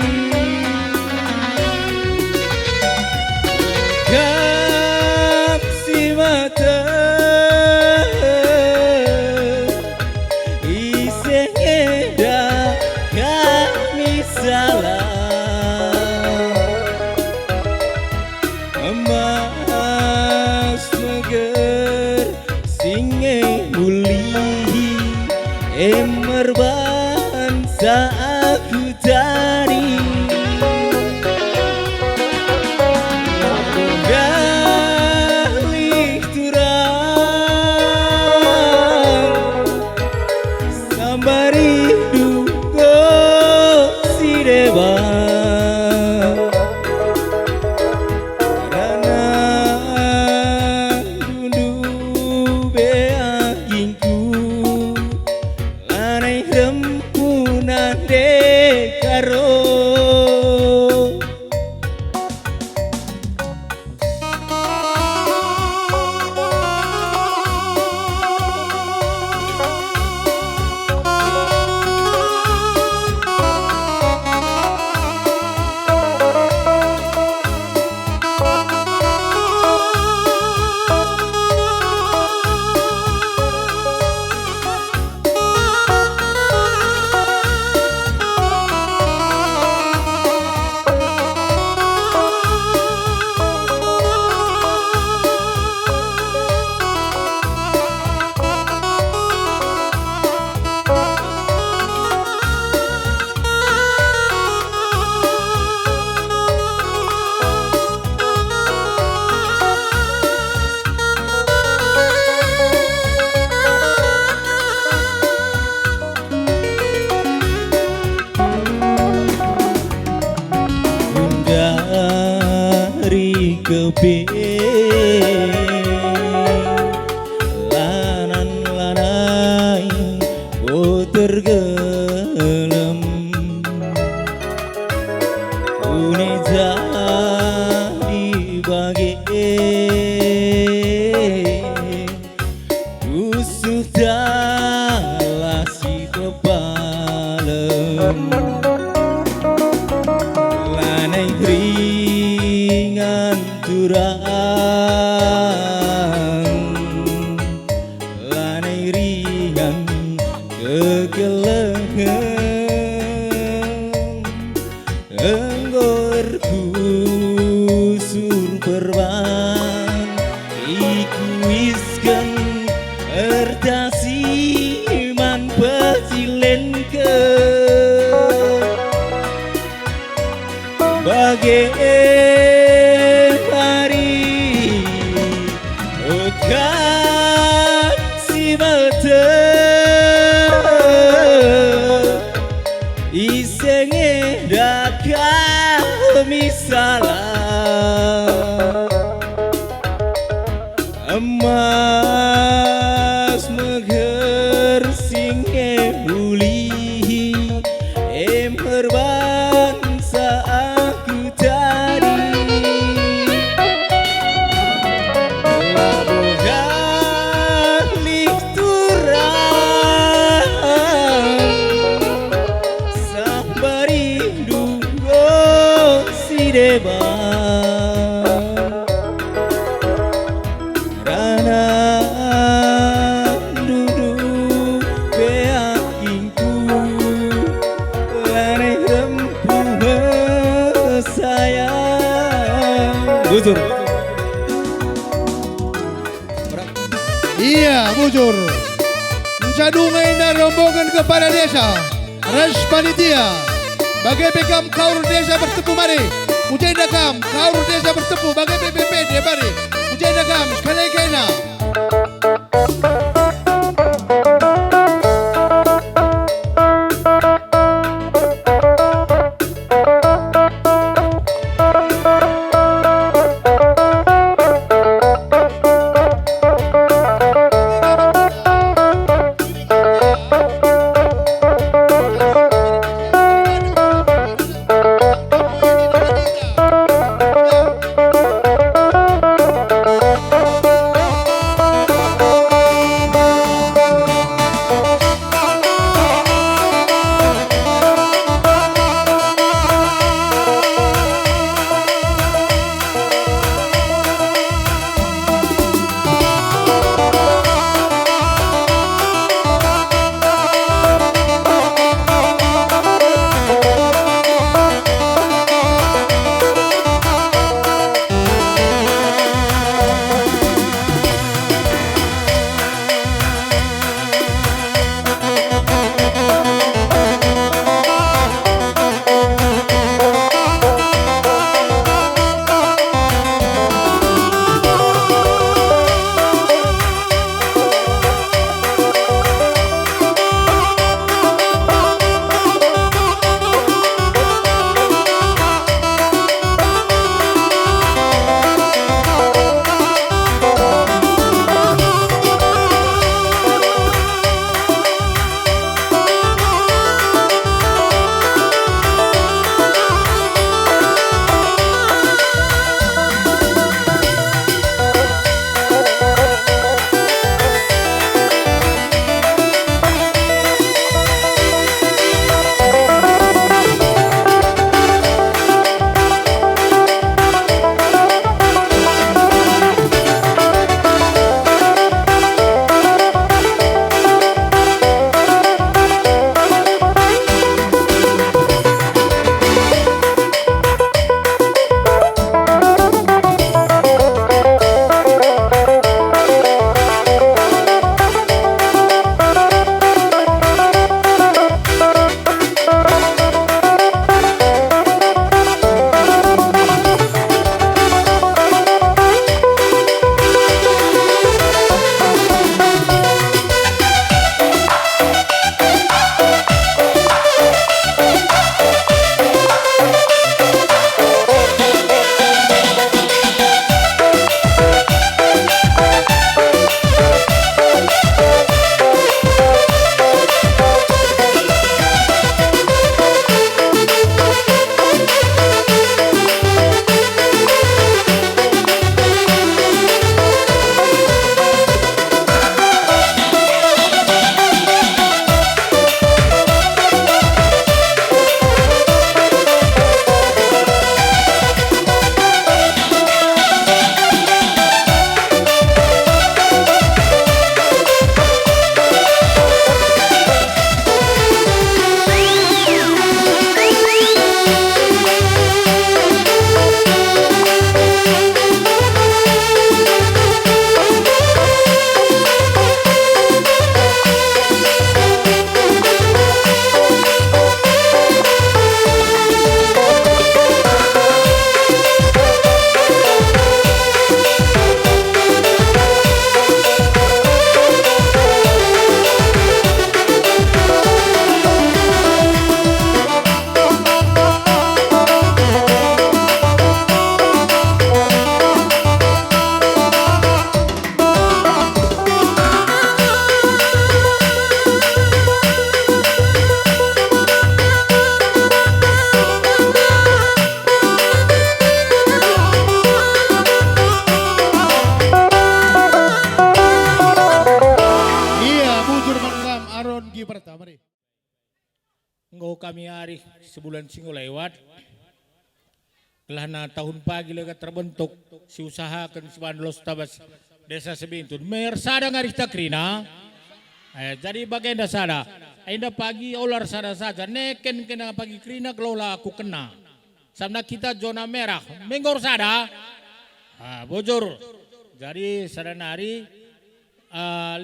kapsi mata iseng eda kami salah, emas meger singe uli, emer bangsa aku cari, galih turang, sambari duko si dewa, rana dundu beagingku, lanai rempunan dekaro. Dari kepe lanan-lanai oh tergelem, une jadi bagi usuh dalah si kepalem. kekelengan enggorku surperban iku iskan ertasi man pecilen ke bagai hari okat si mata isenge daka misalah emas meger singe buli merban aku tadi labogan likturang sambari dungo si deban rana duduk beakinku lane rempuh sayang bujur Iya, bujur. Mencadungai dan rombongan kepala desa, res panitia. Bagai pekam kaur desa bertepuk mari. Mujadakam kaur desa bertepuk bagai PPP dia mari. Mujadakam sekali kena. Yogi Prata, mari. Ngau kami hari sebulan singgo lewat. Kelana tahun pagi lega terbentuk si usahakan si Bandos Tabas Desa Sebintun. Mersada ngarita krina. Jadi bagian dasada. Ainda pagi olar sada saja. Neken kena pagi krina kelola aku kena. Samna kita zona merah. Menggor sada. Bojor. Jadi sada nari.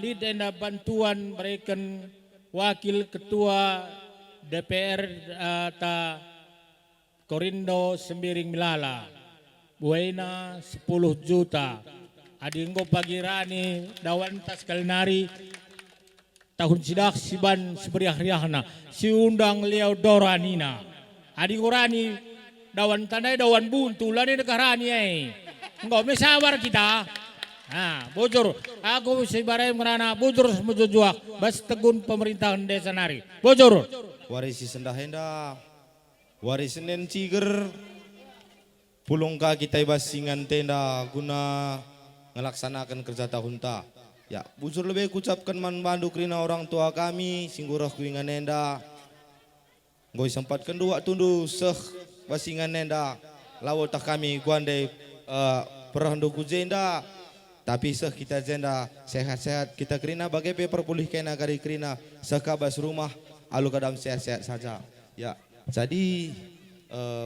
Lead enda bantuan mereka wakil ketua DPR ta Korindo Sembiring Milala Buena 10 juta adinggo pagirani dawan tas kalinari tahun sidak siban seberiah-riahna siundang liau doranina adingorani dawan tandai dawan buntu lani dekarani enggak mesawar kita. Nah, bujur, aku si Barai merana bujur semujujuak bas tegun pemerintahan desa nari. Bujur. Warisi sendah henda, warisinen ciger, pulungka kita basingan tenda guna melaksanakan kerja tahun ta. Ya, bujur lebih kucapkan man bandu krina orang tua kami, singgurah kuingan nenda. Ngoi sempatkan dua tundu seh basingan nenda, lawatah kami guandai perahandu kujenda. Tapi seh kita jenda sehat-sehat kita krina bagai perpulihkan agari krina sekabas rumah alu kadam sehat-sehat saja. Ya, jadi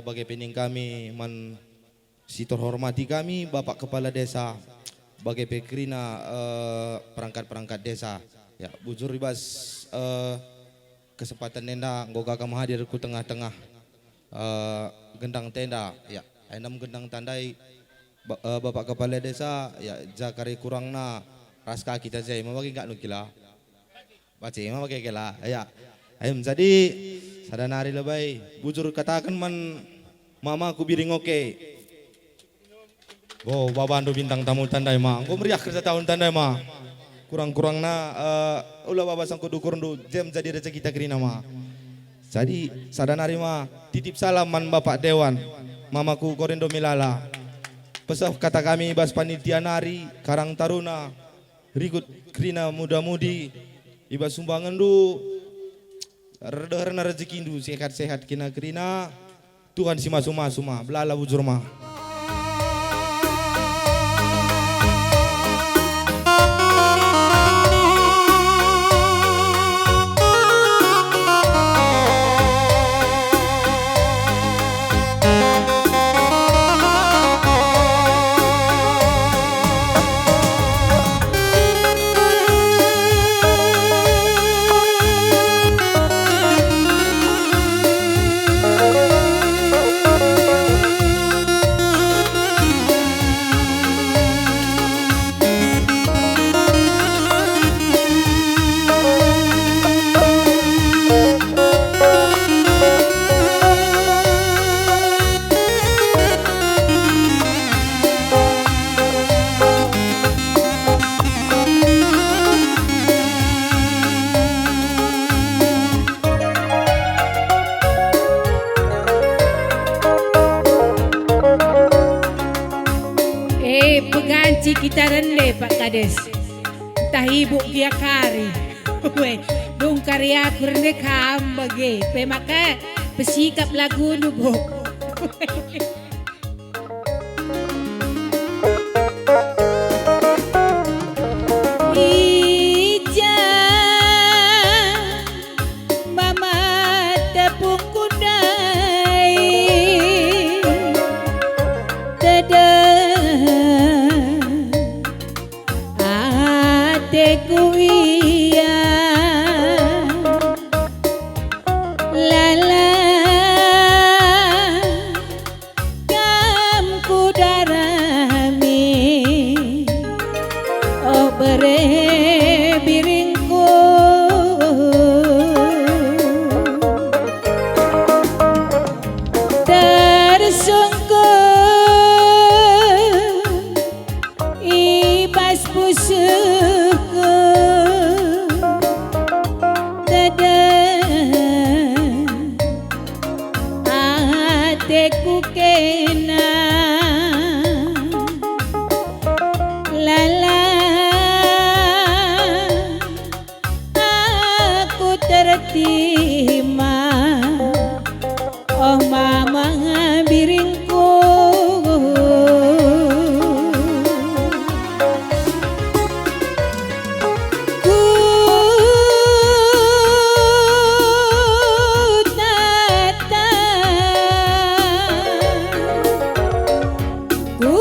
bagai pening kami man si terhormati kami Bapak Kepala Desa bagai pekrina perangkat-perangkat desa. Ya, bujur ribas kesempatan nenda ngoga kamu hadir ku tengah-tengah gendang tenda. Ya, enam gendang tandai Bapak Kepala Desa ya jakari kurangna raska kita jai mabagi enggak nukila baci mabagi kela ya ayam jadi sadanari lebay bujur katakan man mama ku biring oke oh babandu bintang tamu tandai ma ku meriah kerja tahun tandai ma kurang-kurangna ulah baba sangku dukurndu jam jadi rezeki kita kerina ma jadi sadanari ma titip salam man Bapak Dewan mamaku Korindo Milala. Pesah kata kami bas panitia nari Karang Taruna rikut krina muda-mudi iba sumbangan du reda rezeki du sehat-sehat kina krina Tuhan si masuma belala bujur mah. Penganci kita rende Pak Kades. Entah ibu dia kari. Dong karya aku rende kambage. Maka pesikap lagu nubo. Ija mama tepung kudai. Ku iya lala kam ku darami oh bere biringku tersungkur ibas pusuku ateku kena lala aku Fatima, oh mama biringku, ku tata, ku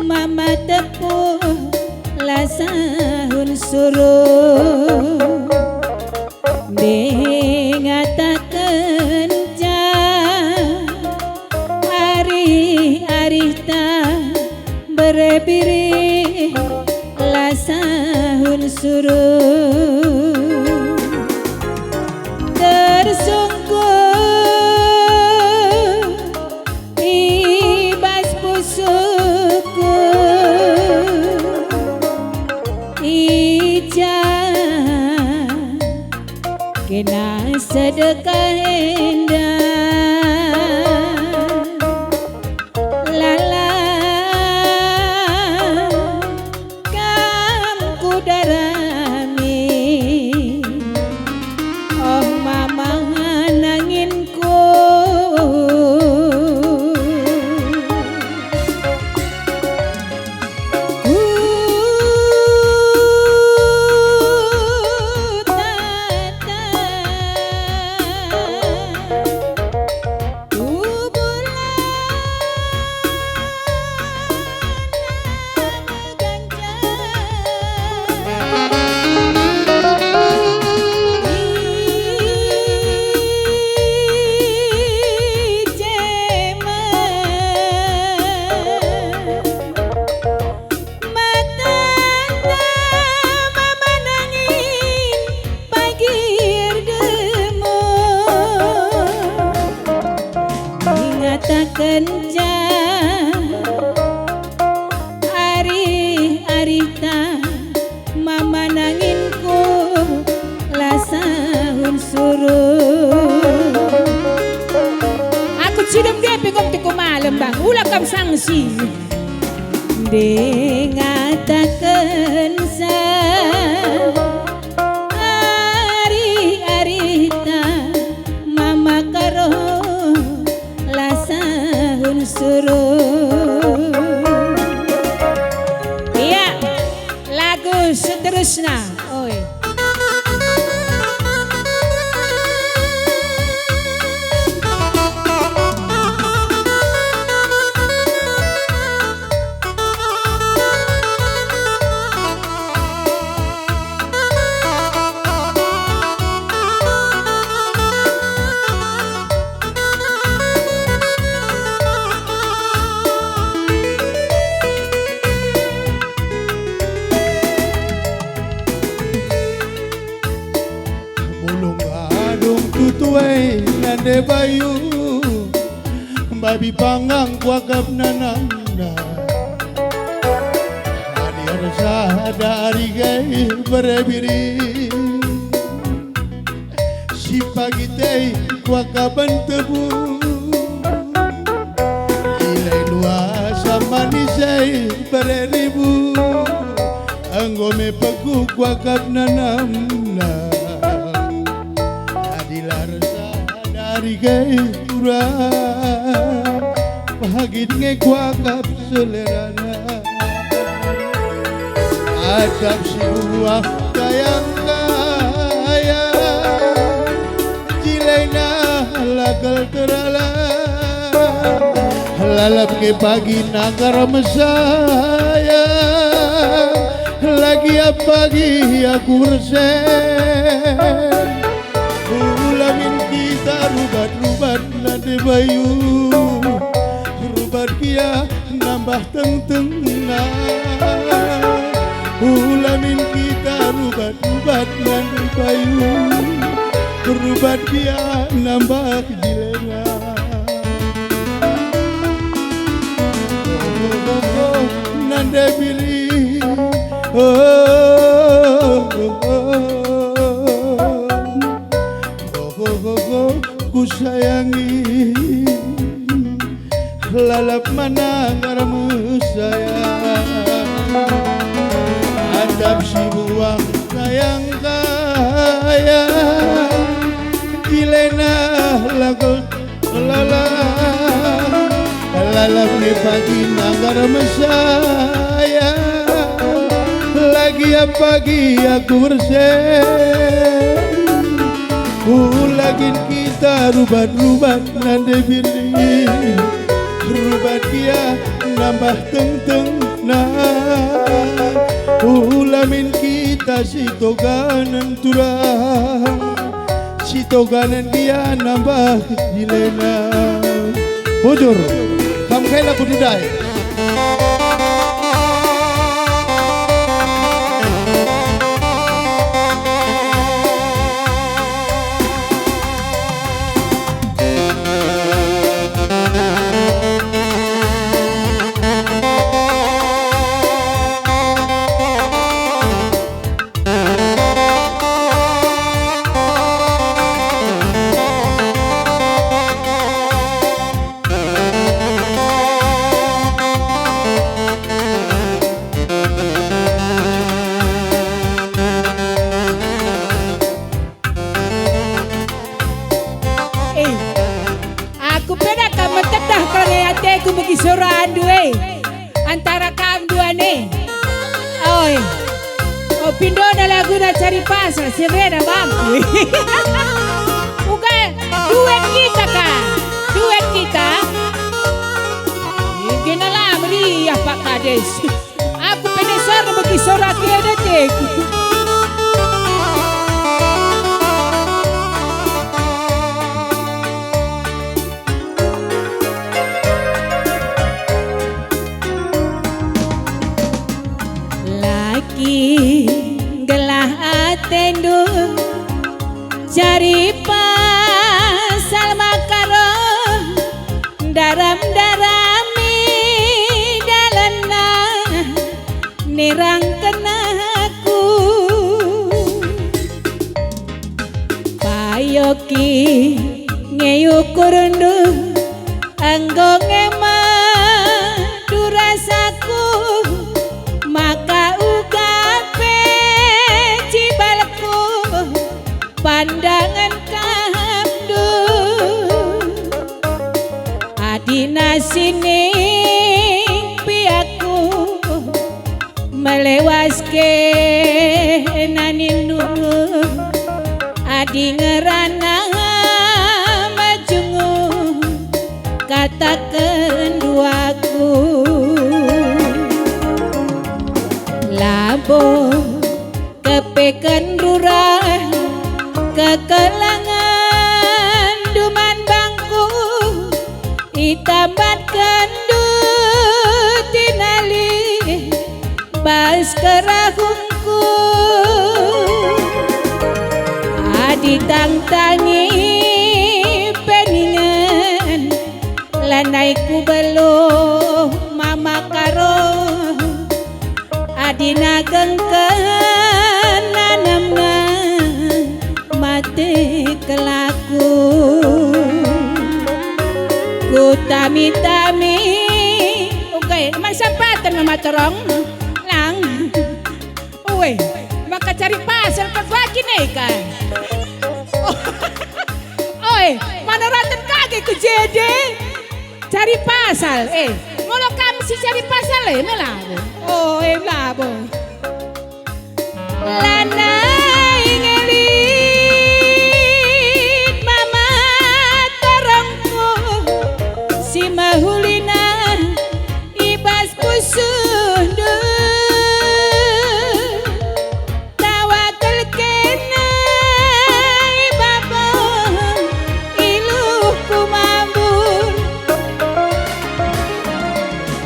mama tepuh lasahun suruh dengatakan ari ta berebiri lasahun suruh tersungguh ibas pusuku kena sedekah endah lala kam kudarami oh mama nanginku kenja ari-arita mama nanginku lasahun suruh aku cidem dia pengom teko malam bang ulah kam sangsi dengatakan sa ari-arita mama karo suruh iya lagu seterusnya oi tutuai nande bayu babi panggang kuakap nananda ani rasa dari gay berebiri si pagi teh kuakapan tebu ilai luasa manisai bereribu anggome peku kuakap nanamna dari gay kurang bahagin nge kuakap selerana adab si buah kayang kaya jilaina lagal terala lalap ke pagi nagar mesaya lagi apa pagi aku resen ulamin kita rubat-rubat nade bayu rubat kia nambah teng-teng ulamin kita rubat-rubat nan payu berubat dia nambah jilena nanda pilih ku sayangi lalap mana ngaramu sayang adab si buang sayang kaya ilena lagu lalap ni pagi ngaramu sayang lagi pagi aku bersih ulagin kita rubat-rubat nande biri rubat dia nambah teng-teng ulamin kita si toganan turang si toganan dia nambah dilena bujur kamu kayak lagu dudai aku bagi suruhan dua antara kamu dua nih. Oi, oh pindo na lagu na cari pasal serena bang. Bukan duet kita kah? Duet kita. Gina lah meriah Pak Kades. Aku penasaran bagi suara tiada tek. Gelah atendu cari pasal makaro daram-darami dalana nirang kenaku payoki ngeyukurundu anggo ngema durasaku maka pandangan kamdu adina sini piaku melewaske nanindu adi ngerana majungu kata keduaku labo kepekan rurah kekelangan duman bangku itambatkan tinali bas kerahungku adi tang-tangi peningan lanaiku belum mama karo adi nagengken nanamna mati kelaku ku tami-tami oke emang sampatan mama terong lang uwe maka cari pasal ke bagi nih kan oi mana raten kage ku jede cari pasal molo kami si cari pasal melabo melabo lana mahulina ibas pusundu tawakal kena ibabo iluh kumambun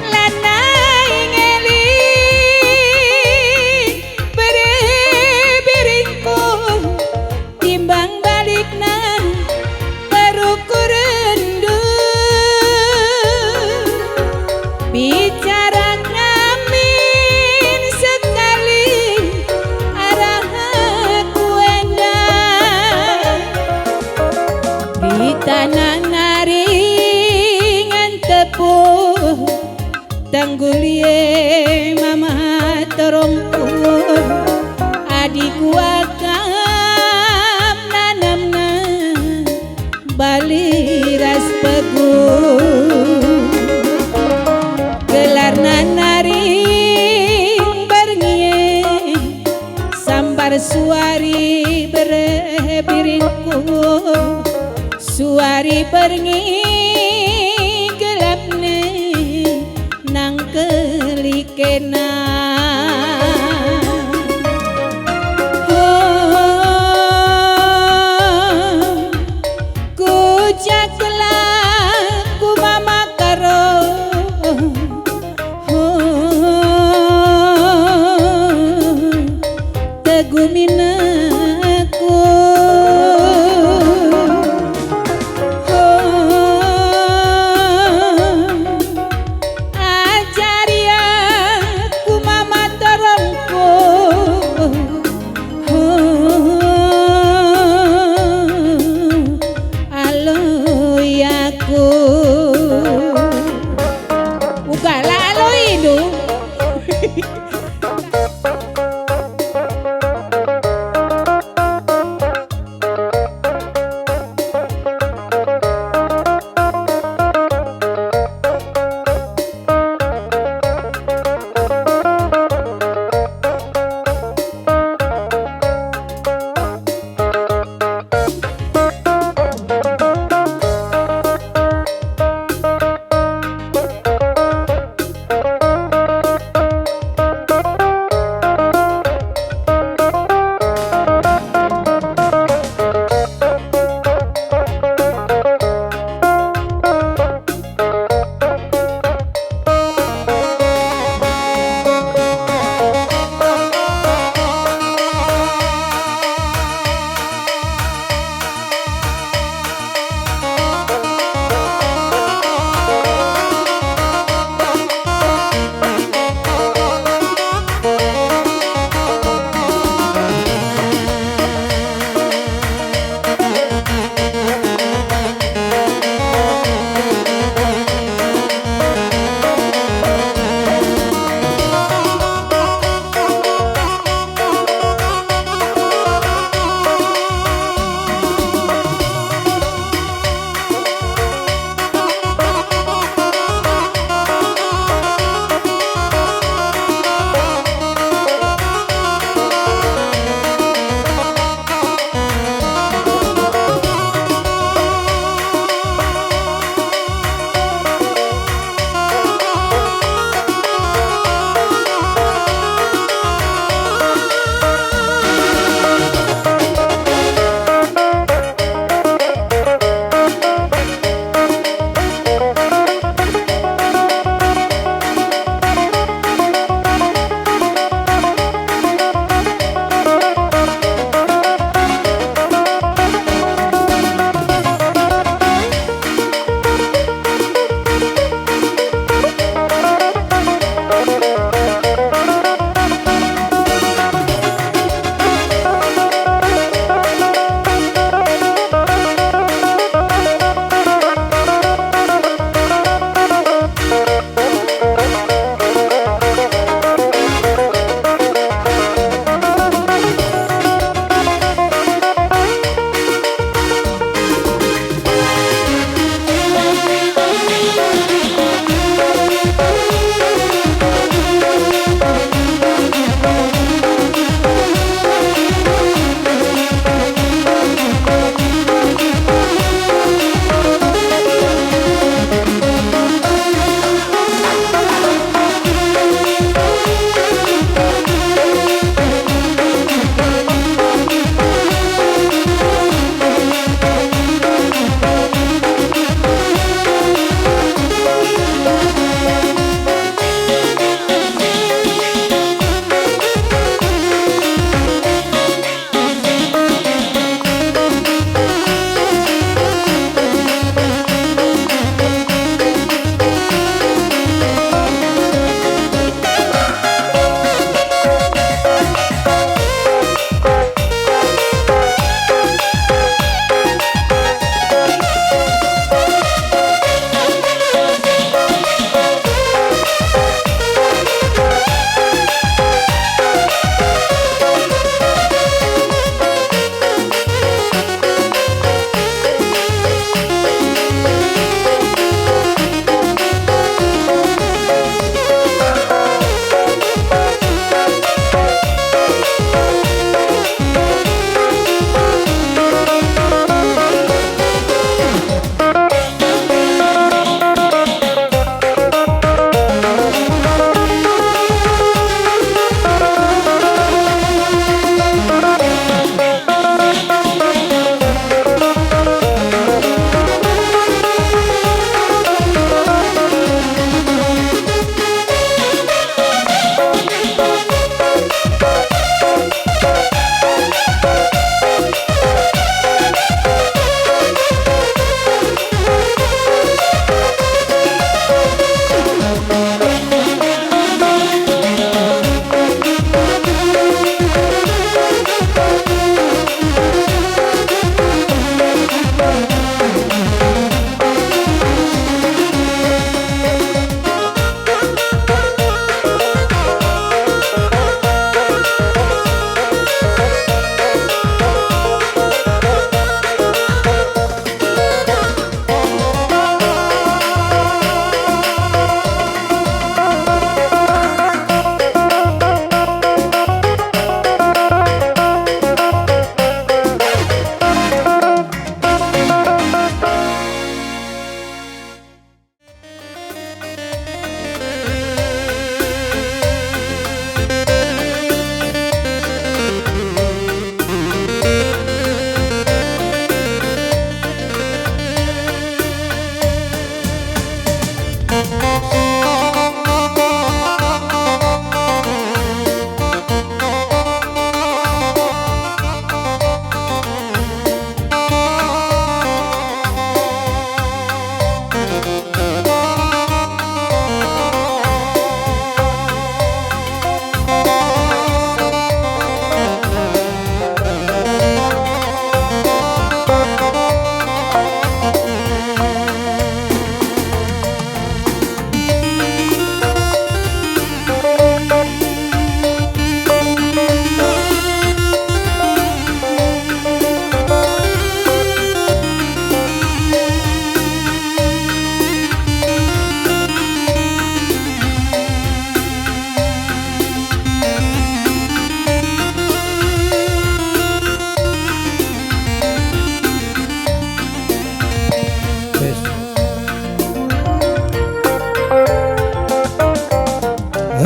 lana ingeli mama terompun adikku akam nanamna baliras pegung gelarna naring berngie sambar suari berbiringku suari berngi gelapne nang kelikena ku caklah ku mama karo teguminaku ajaria ku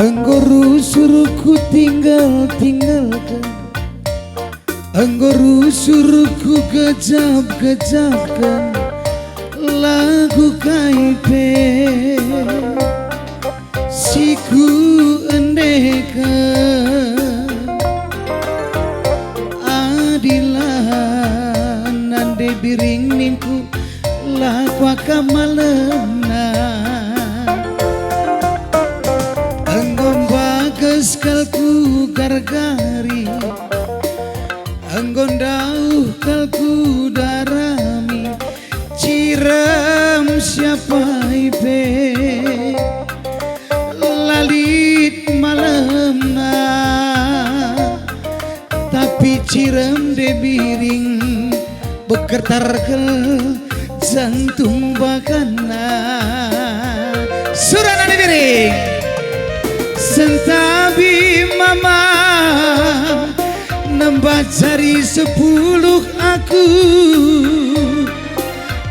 Anggoru suruhku tinggalkan, anggoru suruhku gejap-gejapkan lagu kaipe siku endekan adilan nande biring ningku lagu akamalena anggom bagas kalku gargari anggon dauh kalku darami ciram siapa ibe lalit malamna tapi ciram de biring bekertarkel jantung bakana surana de biring sentabi mama nambah jari 10 aku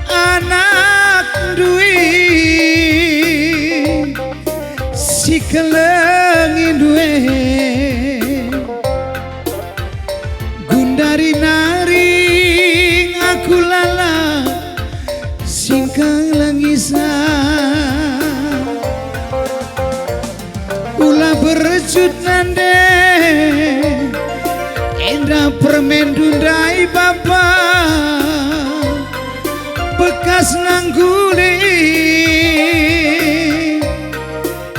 anak duit si kelengi duit gundari naring aku lala singkang langisan ulah berjut nande endah permen dundai bapa bekas nangguli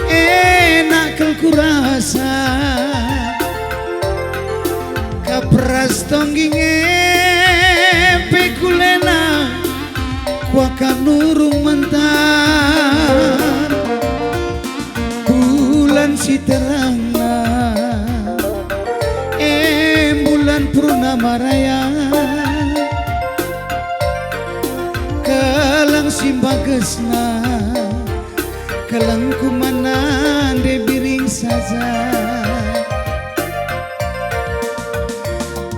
enak kelku rasa kapras tongginge pekulena kuakan nurung mentar bulan si terangna bulan purnama raya kelang simbagesna kelang kumana de biring saja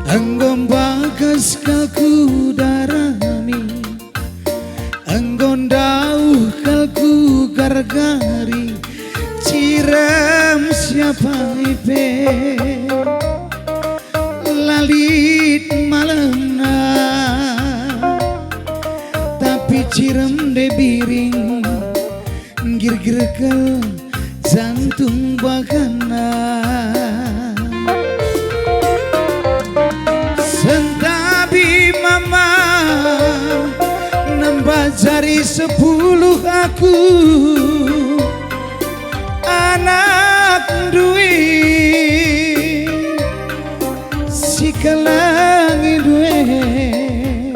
anggom bagas kalku darami anggon dauh kalku gargari ciram siapa ipe lalit malamna tapi ciram de biring gir-girkel jantung bakana sentabi mama nambah jari 10 aku anak duit si kelangi duit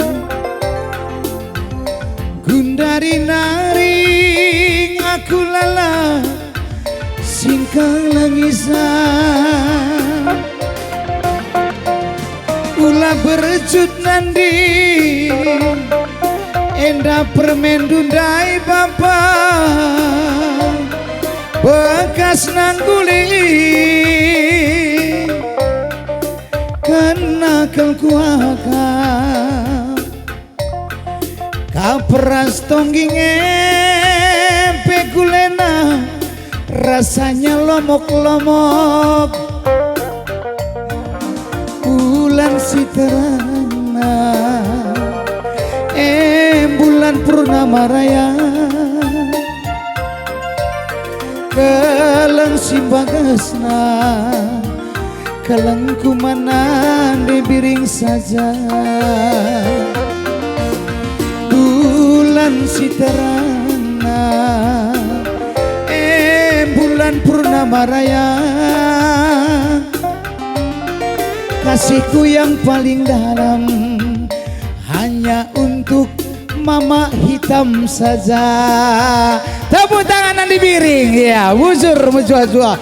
gundari naring aku lala singkang langisan ulah berjut nandi endah permen dundai bapa bekas nangguli kena kelkuakam kapras tongginge pekulena rasanya lomok-lomok bulan si terana bulan purnama raya kelang simbagasna kelang kumana de biring saja bulan si terana bulan purnama raya kasihku yang paling dalam hanya untuk mama hitam saja. Tepuk tangan di piring ya, bujur menjua-jua.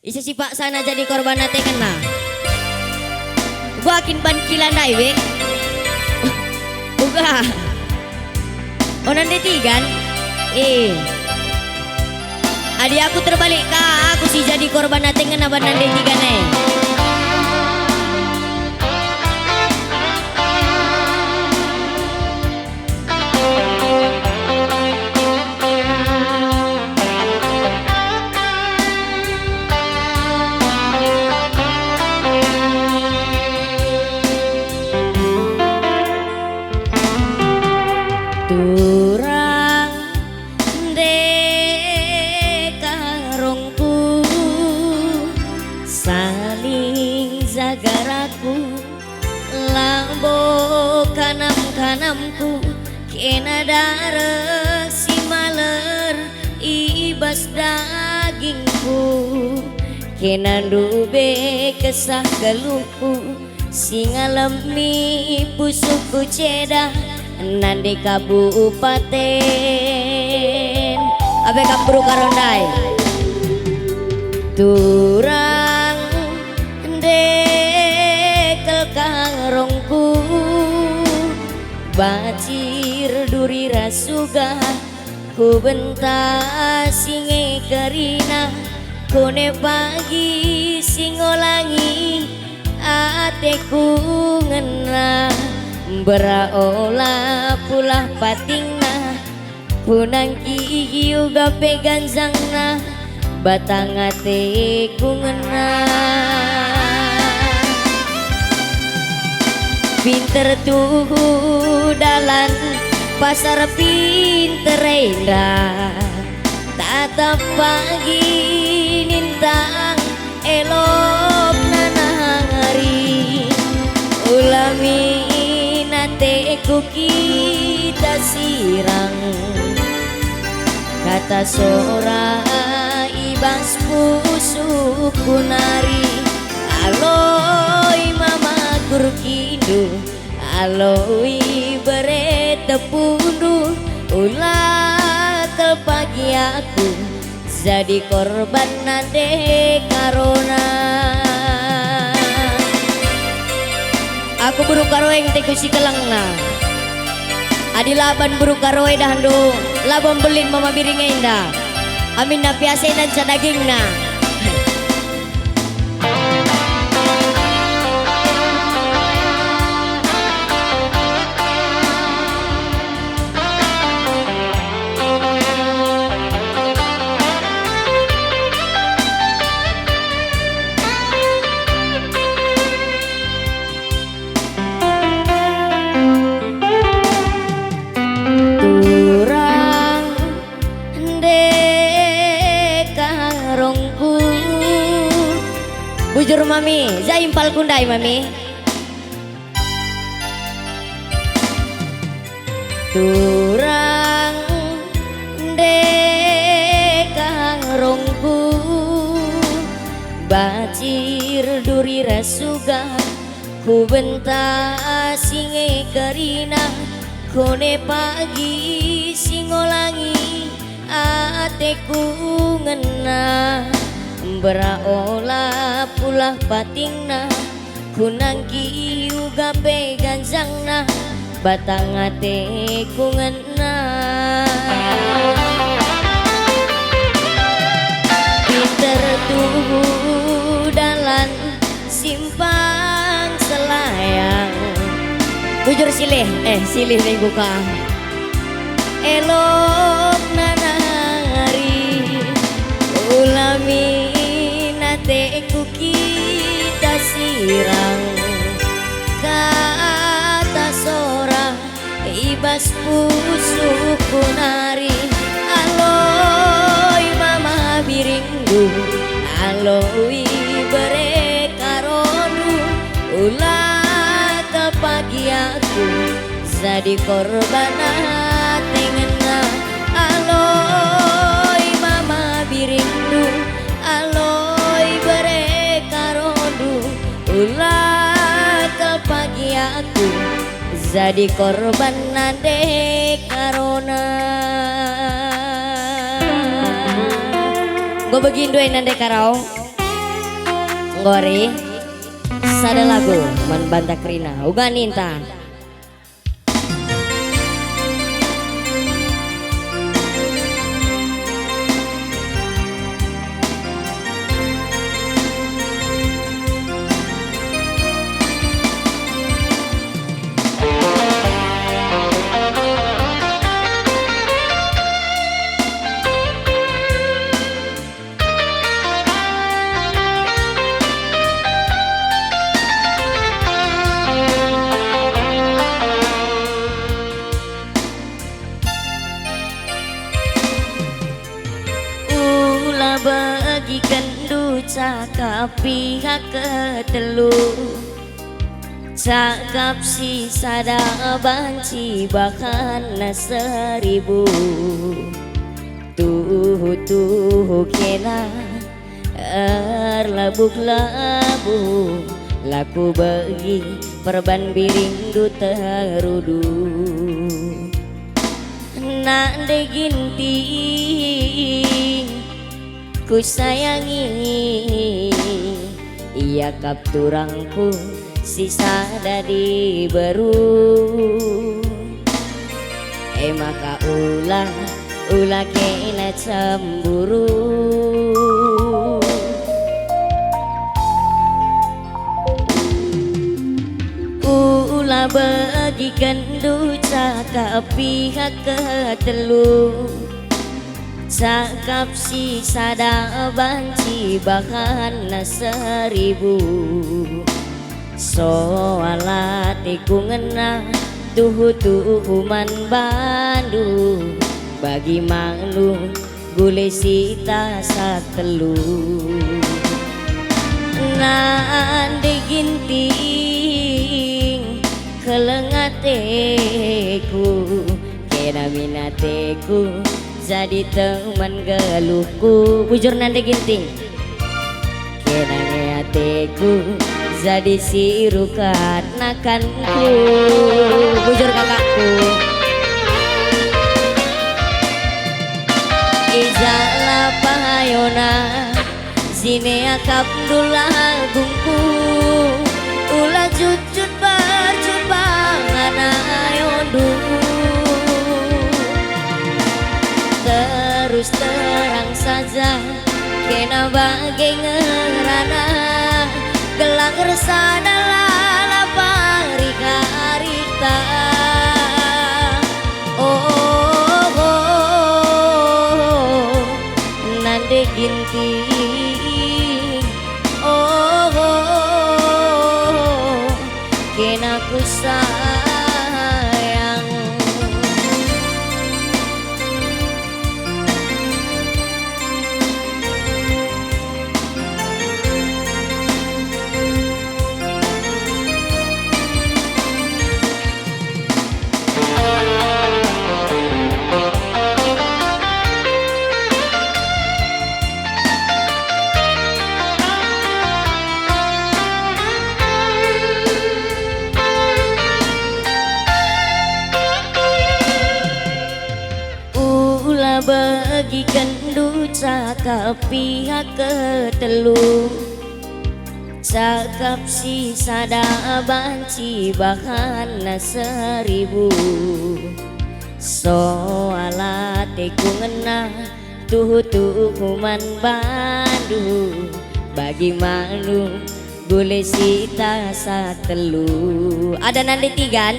Isa si Pak sana jadi korban nate kena. Gua akin bankilan dai wek. Uga. Onan detigan. Adi aku terbalik kak, aku sih jadi korban nate kena banan detigan Turang dekarongku saling zagaraku lambo kanam-kanamku kena darah si maler ibas dagingku kena dube kesah geluhku si ngalami pusukku cedah nandi kabupaten abe kabru karondai turang dekel karongku bacir duri rasuga ku bentas singe kerina kone pagi singolangi ateku ngena beraolah pulah patingna punang juga peganzangna batang ate ku ngena pinter tuh dalan pasar pinter indah tatap pagi nintang elok nanahari ulami nateku kita sirang kata sora ibas pusuku nari aloi mama kurkindo aloi bere tepundu ulah ke pagi aku jadi korban nade karona aku buruk karoeng teku si kelangna adi laban buruk karoe dahando laban belin mama biring indah amin na piase dan sa dagingna bujur mami, zaimpal kundai mami. Turang dekarongku bacir duri rasuga ku bentas singe kerina kone pagi singolangi ateku ngena beraolah pulah patingna kunangki juga peganzangna batang ate ku ngena pinter tuh dalan simpang selayang bujur silih silih nih buka elok nanari ulami nateku kita sirang kata sora ibas pusuku nari aloi mama biringgu aloi bere karonu ulah ke pagi aku jadi korban tengena aloi mama biringgu aloi bere karonu ulah ke pagi aku jadi korban nade karona gue begin doain nade karau Monggori sada lagu man banta krina uga ninta. Bagikan duca ka pihak ketelu cakap si sada banci bahkan seribu tuh kena labuk-labuk laku bagi perban biring du terudu nak deginting ku sayangi iya kapturangku sisa dari beru maka ulah kena cemburu ulah bagikan duca ka pihak ketelu cakap si sada banci bahkan seribu soalatiku ngena tuhuman bandu bagi malu gule sita satelu nande ginting kelengateku kena minateku jadi teman geluhku bujur nande ginting kena ngeateku jadi sirukat nakanku bujur kakakku ijala pahayona zine akap dulah gungku ulah jujut berjut bangan ayondu terus terang saja kena bagai ngerana gelang resana lapang rika-rika nande ginting kena ku sayang bagikan duca ka pihak ketelu cakap si sada banci bahkan seribu soalatiku ngena tuhuman bandu bagi malu gule sita satelu ada nande tigan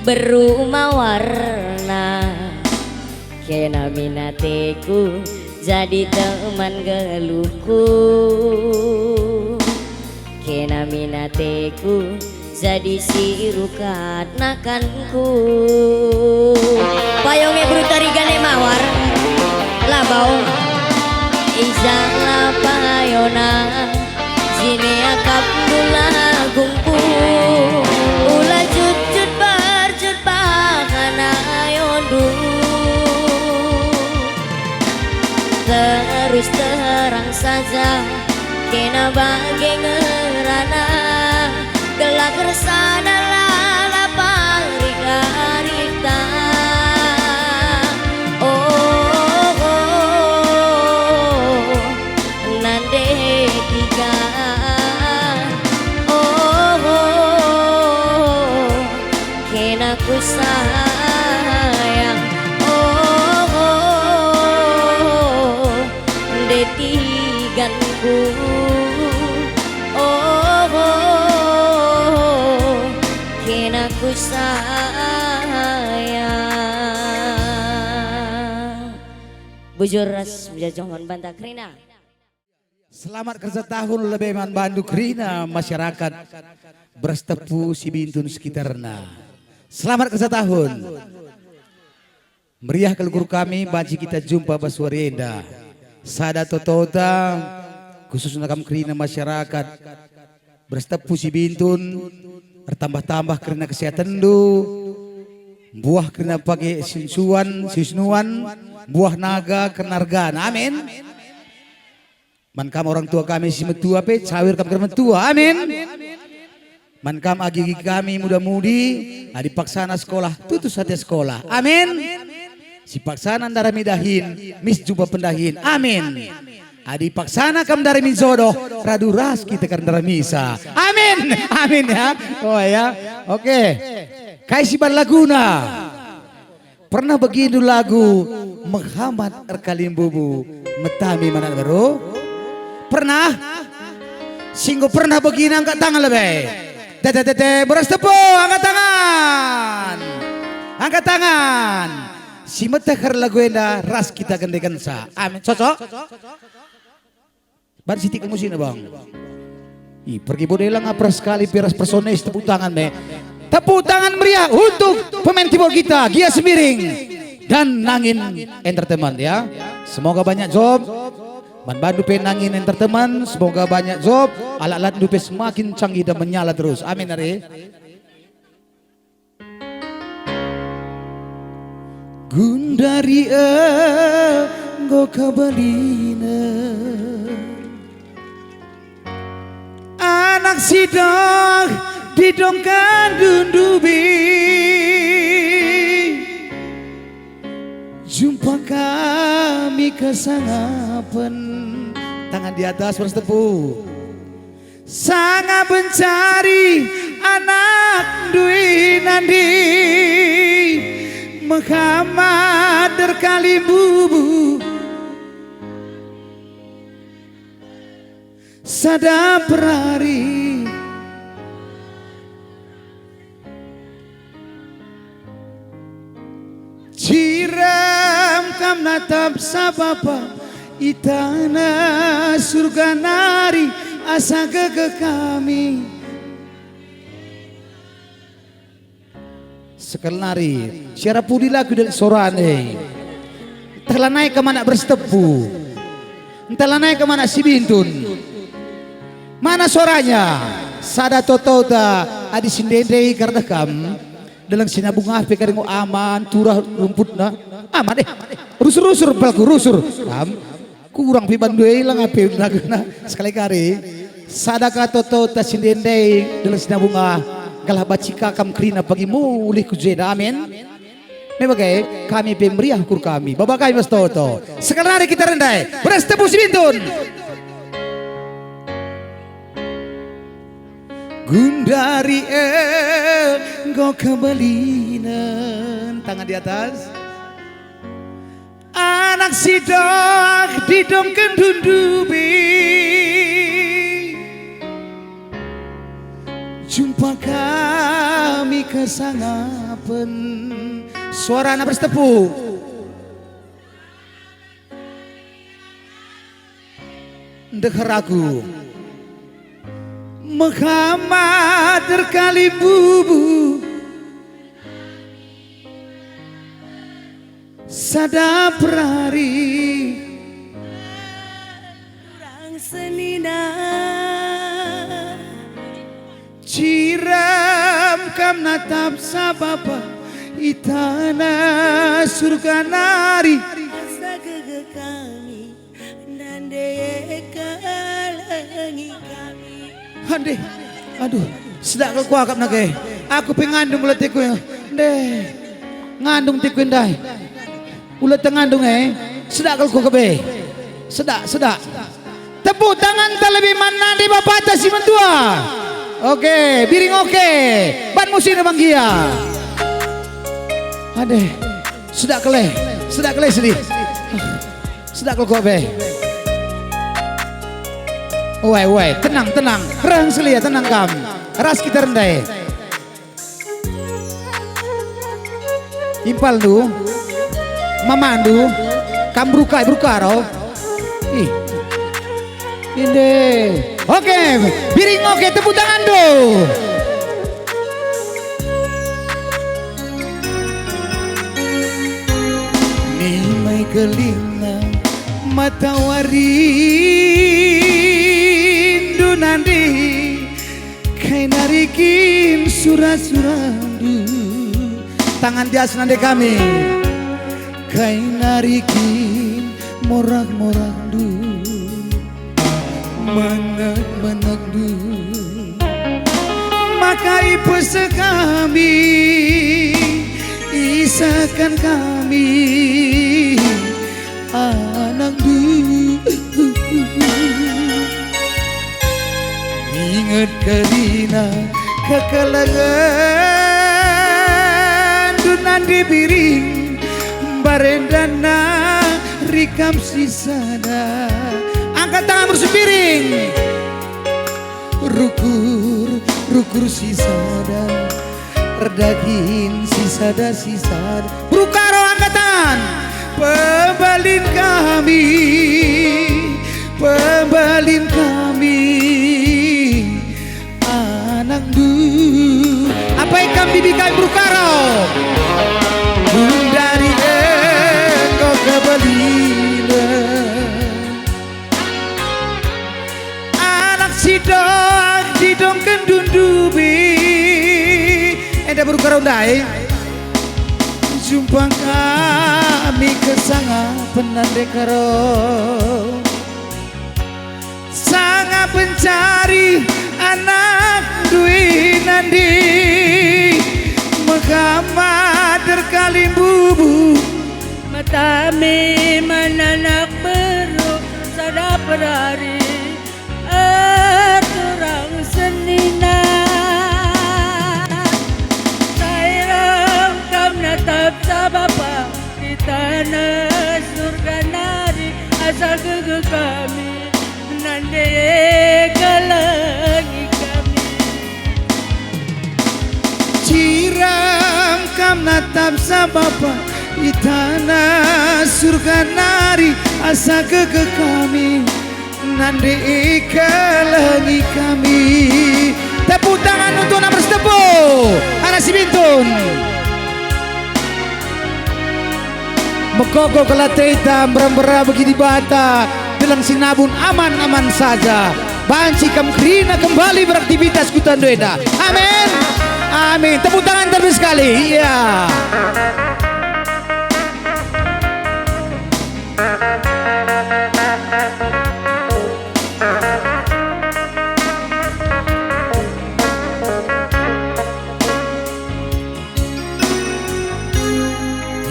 berumah warna kena minateku jadi teman geluhku kena minateku jadi sirukat nakanku payongnya berutarigane mawar labau ijala payona zine akap dulah gungku ulah jujut berjut bahkan ayondu terus terang saja kena bagai ngerana gelak resana lapang rika-rika aku. Oh, kena ku sayang. Bujur ras Jajoman Banta Krina. Selamat kerja tahun lebih man Bandung Rina masyarakat berstepu si bintun sekitarna. Selamat kerja tahun. Meriah kalau guru kami baji kita jumpa baswarienda. Sada totota khususnya kam Krina masyarakat berstepu si bintun bertambah-tambah karena kesehatan du. Buah karena pakai sisnuan, buah naga kenargan. Amin. Man kam orang tua kami si metua pe cawir kam kerja metua. Amin. Man kam agi kami muda-mudi adi paksana sekolah tutus hati sekolah. Amin. Si paksana darah midahin mis jumpa pendahin. Amin. Adi paksana kam dari min jodoh radu ras kita kan darah misa. Amin. Amin ya. Oh ya. Oke. Kaisiban Laguna. Pernah begini lagu Muhammad Erkalim Bubu Metami mana baru? Pernah? Singgo pernah begini angkat tangan lebih. Tete beras tepung angkat tangan. Angkat tangan. Si metekar lagu enda ras kita gandekan sa. Amin. Cocok? Ban sitik musik bang. Ih pergi bodelang apres sekali piras persones tepuk tangan me. Tepuk tangan meriah untuk pemain keyboard kita Gia Semiring dan Nangin Entertainment ya. Semoga banyak job. Man Bandung Penangin Entertainment, semoga banyak job. Alat-alat dupe semakin canggih dan menyala terus. Amin hari. Gundari enggo kabalina anak sidang didongkan dundubi jumpa kami kesangapan tangan di atas bersetepu sangat mencari anak Dwi Nandi Muhammad Erkalim Bubu sada perari Ciram kam natap sabapa itana surga nari asa gege kami sekal nari siara pudi lagu dari sorane telah naik ke mana berstepu telah naik ke mana si bintun mana suaranya sada totota adi sindendei karena kam dalam sinabung api karingo aman turah rumput na aman deh rusur pelku rusur kurang piban dua hilang api naguna sekali kali sadaka toto tasindendei dalam sinabung galah bacika kam krina pagi mulih kujeda amin mebagai kami pemeriah kur kami babakai mas toto sekarang kita rendai berestepu si bintun Gundari enggo kebalinan tangan di atas anak sidak didongken dundubi jumpa kami kesangapan suara anak berstepu dengar aku Muhammad Erkalim Bubu sada perari kurang senina ciram kam natap sabapa itana surga nari asa gege kami dan deye kalangi kami Ande, aduh, sedak aku akap nake. Aku pengandung ulat tiku ya. Deh, ngandung tiku indai. Ulat ngandung sedak aku kebe. Sedak. Tepuk tangan terlebih mana di bapak si mentua. Oke, biring oke. Ban musim bang Gia. Ade, sedak kele sedih. Sedak aku kebe. Wai, tenang, rang selia, tenang kam. Ras kita rendai. Impal du, mamandu, kam brukaro. Ih, ini. Oke, piring oke, tepuk tangan do. Nimai kelinga matawarindu nandi kai narikin surat-surandu tangan di atas nande kami kai narikin morak-morak du menek du makai pese kami isakan kami anak du ingat karina kekalangan dunan di piring barendana rikam sisana angkat tangan bersepiring rukur sisada redagin sisada brukaro angkatan pembalin kami anak du apa ikan bibi kai brukaro dari engkau kebelina anak sidong kendundubi enda brukaro ndai jumpa kami kesanga penandekaro sangat pencari anak duit nandi Muhammad terkalim bubu matami mananak beru sada perari aturang senina sayang kam natap sabapa di tanah surga nari asal gege kami nande kalangi kami ciram kam natap sabapa di tanah surga nari asa gege kami nande kalangi kami. Tepuk tangan untuk nomor setepu anak si Bintun Mekoko kelateta merambara begini bata bilang sinabun aman-aman saja banci kam krina kembali beraktivitas kutan doeda amin amin tepuk tangan terus sekali iya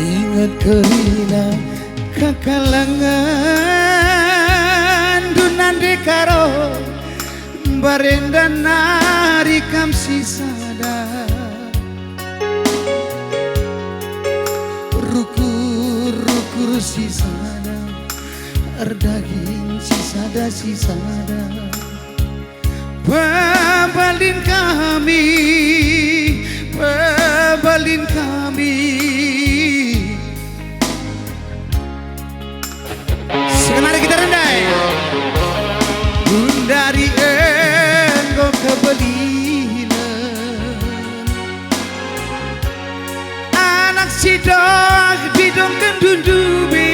ingat kerina kakalangan dunande karo barenda nari kam sisada rukur sisada erdaging sisada pembalin kami sekarang kita rendai dari engkau kebelina anak sidok bidong kendundubi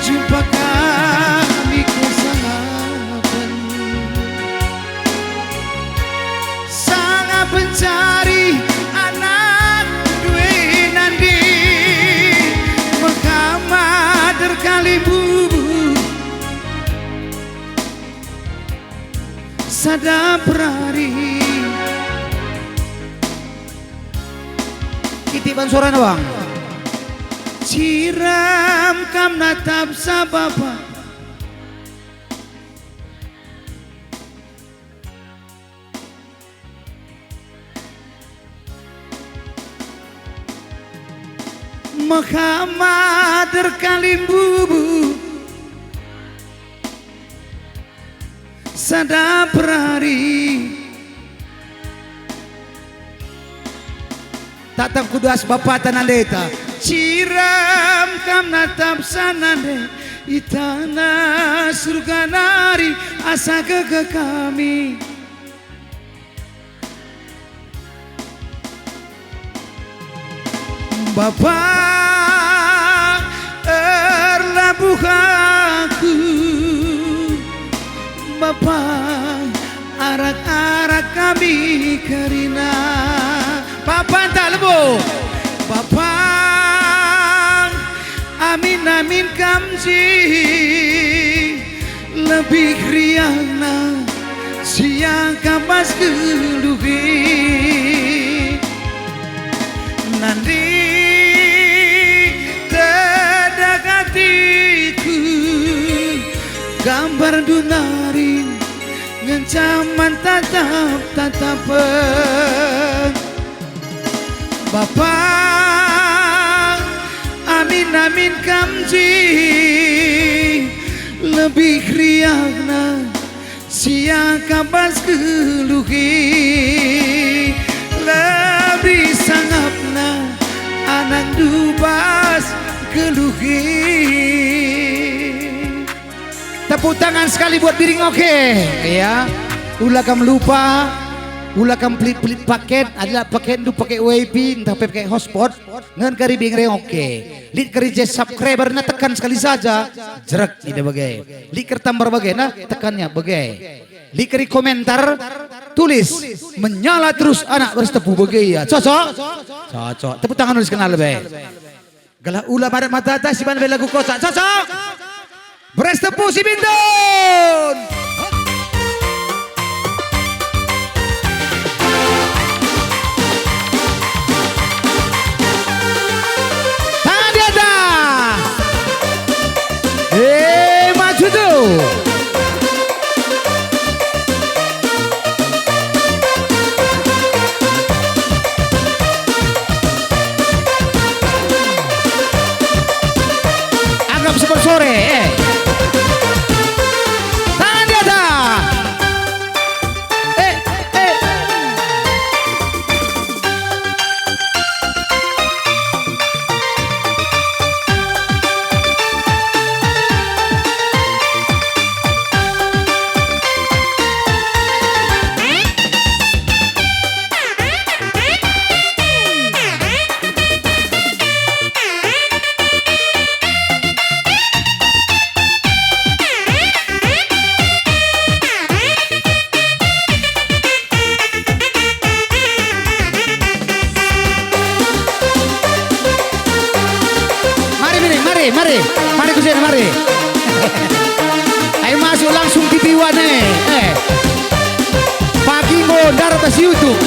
jumpa kami kesangapan sangat pencari anak duit nandi Muhammad terkali bubu sada prari kitipan suara bang ciram kam natap sabapa Muhammad terkalim bubu sada perari tatap kudas bapak tanandeta ciram kam natap sanande itana surga nari asa ke kami Bapak erlabuh aku Bapak arak-arak kami kerina Bapak tak lebu Bapak amin-amin kamji lebih riana siang kapas keluhi nanti terdekatiku gambar dunari ngencaman tatap-tatapan Bapak amin-amin kamji lebih riana siang kapas keluhi lebih sangapna anak dubas keluhi tepuk tangan sekali buat Biring oke ya ulah kamu lupa ulah kamu pelit-pelit paket adalah paket itu pakai WiFi entah pakai hotspot ngan kari Biring oke lit kari just subscriber na tekan sekali saja jerak tidak bagai lit kertambar bagai nah tekannya bagai lit kari komentar tulis menyala terus anak bersetepu bagai ya cocok tepuk tangan harus kenal lebih galah ulah barat mata atas si bandai lagu kosak cocok bersetepu si Bintun tangan di atas maju tuh sore tangan di atas mari kusir mari ayo masuk langsung TV One pagi mondar atas YouTube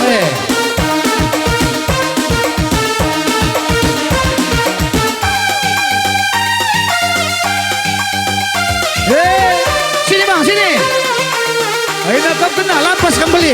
sini bang sini ayo nakap kena lapas kembali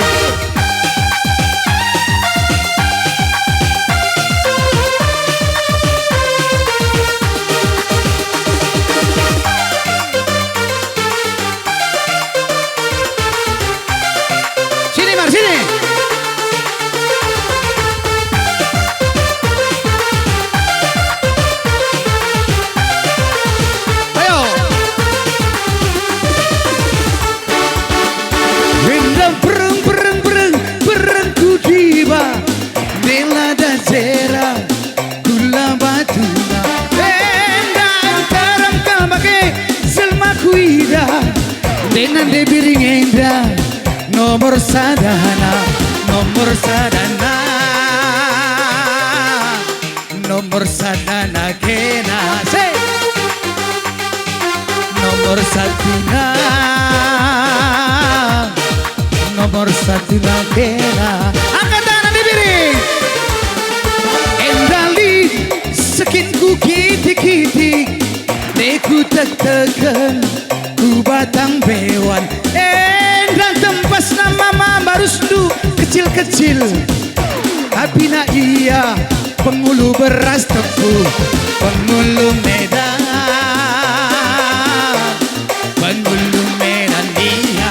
Nande Biring Indah nomor sadana kena say nomor satu kena angkat tangan Nande Biring endali sekinku kiti-kiti neku tekan ku batang bewan dan tempas nama barus du kecil-kecil tapi na iya pengulu beras tebu pengulu medan iya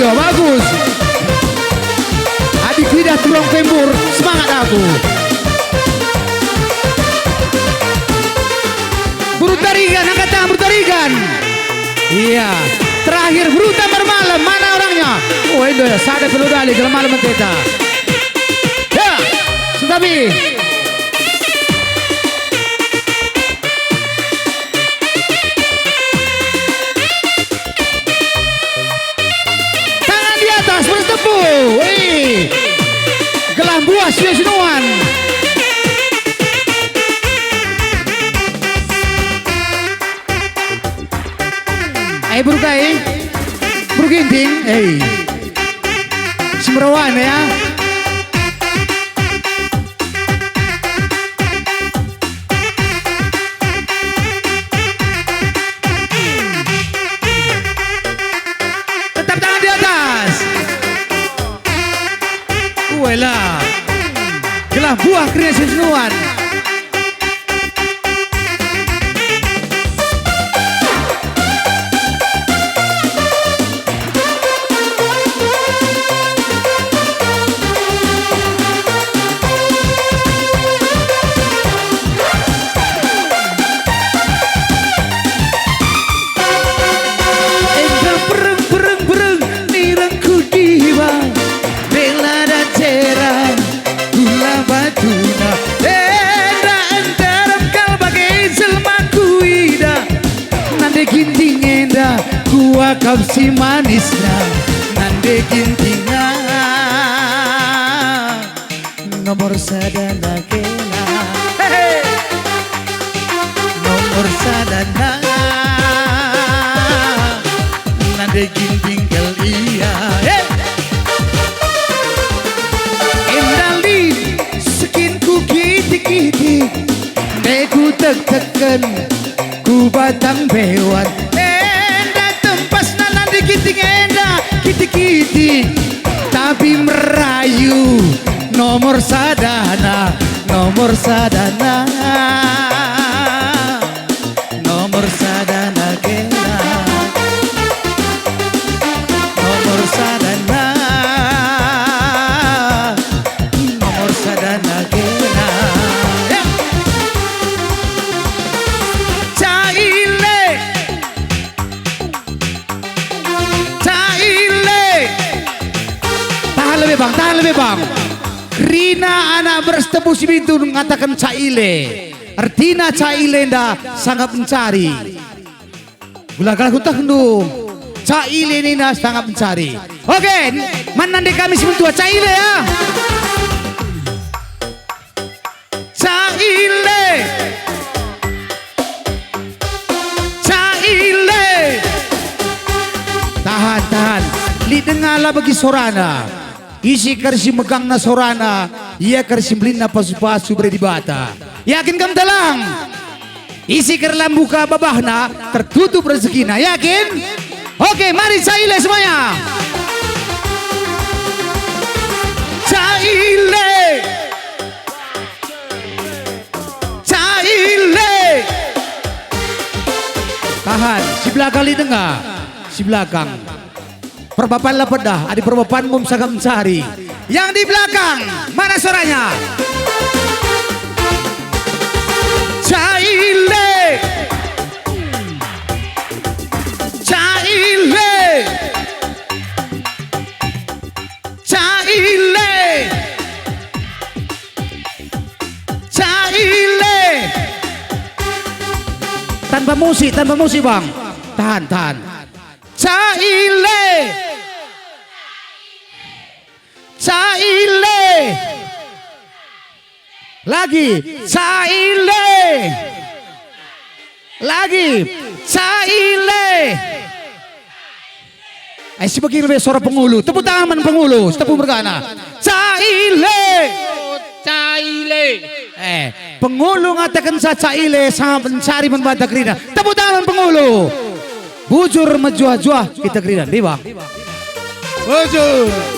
Iya bagus. Adik tidak tulang pembur, semangat aku. Brutarigan, angkat tangan Brutarigan. Iya. Terakhir Bruta bermalam, mana orangnya? Oh itu ya, sada perlu dali kalau malam menteta. Ya, Sutabi. Tangan di atas bertepuk. Wih. Gelang buah sinuan. Brukai, Bruginting, Semerawan ya. Tetap tangan di atas. Wela, gelang buah kreasi senuan. Kuakap si manisnya nande gintinga nomor sadana kena nomor sadana nande ginting kel iya endali sekinku kiti-kiti neku tek-teken ku batang bewan Kiting enda, kiti-kiti tapi merayu nomor sadana, nomor sadana, nomor sadana kena, nomor sadana, nomor sadana kena. Tahan lebih bang. Rina anak bersetepuk si bintu mengatakan caile. Artinya caile nda sangat mencari. Gula-gula kutak ndu. Caile ini nda sangat mencari. Oke, mana di kami si bintu caile ya. Caile. Caile. Tahan. Lidengala bagi sorana. Isi kersi megang na sorana, ia kersi melin na pasu-pasu beri bata. Yakin kamu telang? Isi kerlam buka babahna, tertutup rezekina. Yakin? Oke, mari caile semuanya. Caile. Caile. Tahan, si belakang dengar, si belakang. Perbapan lapet dah, adik perbapan mum sangat mencari. Yang di belakang, mana suaranya? Caile. Caile. Caile. Caile. Tanpa musik bang. Tahan. Caile. Caile. Lagi. Caile. Lagi. Caile. Si bagi lebih suara pengulu. Tepuk tangan pengulu. Tepuk bergana. Caile. Caile. Pengulu ngatakan sa caile sangat mencari membantah kerina. Tepuk tangan pengulu. Bujur menjuah-juah kita kerina. Di bang. Bujur.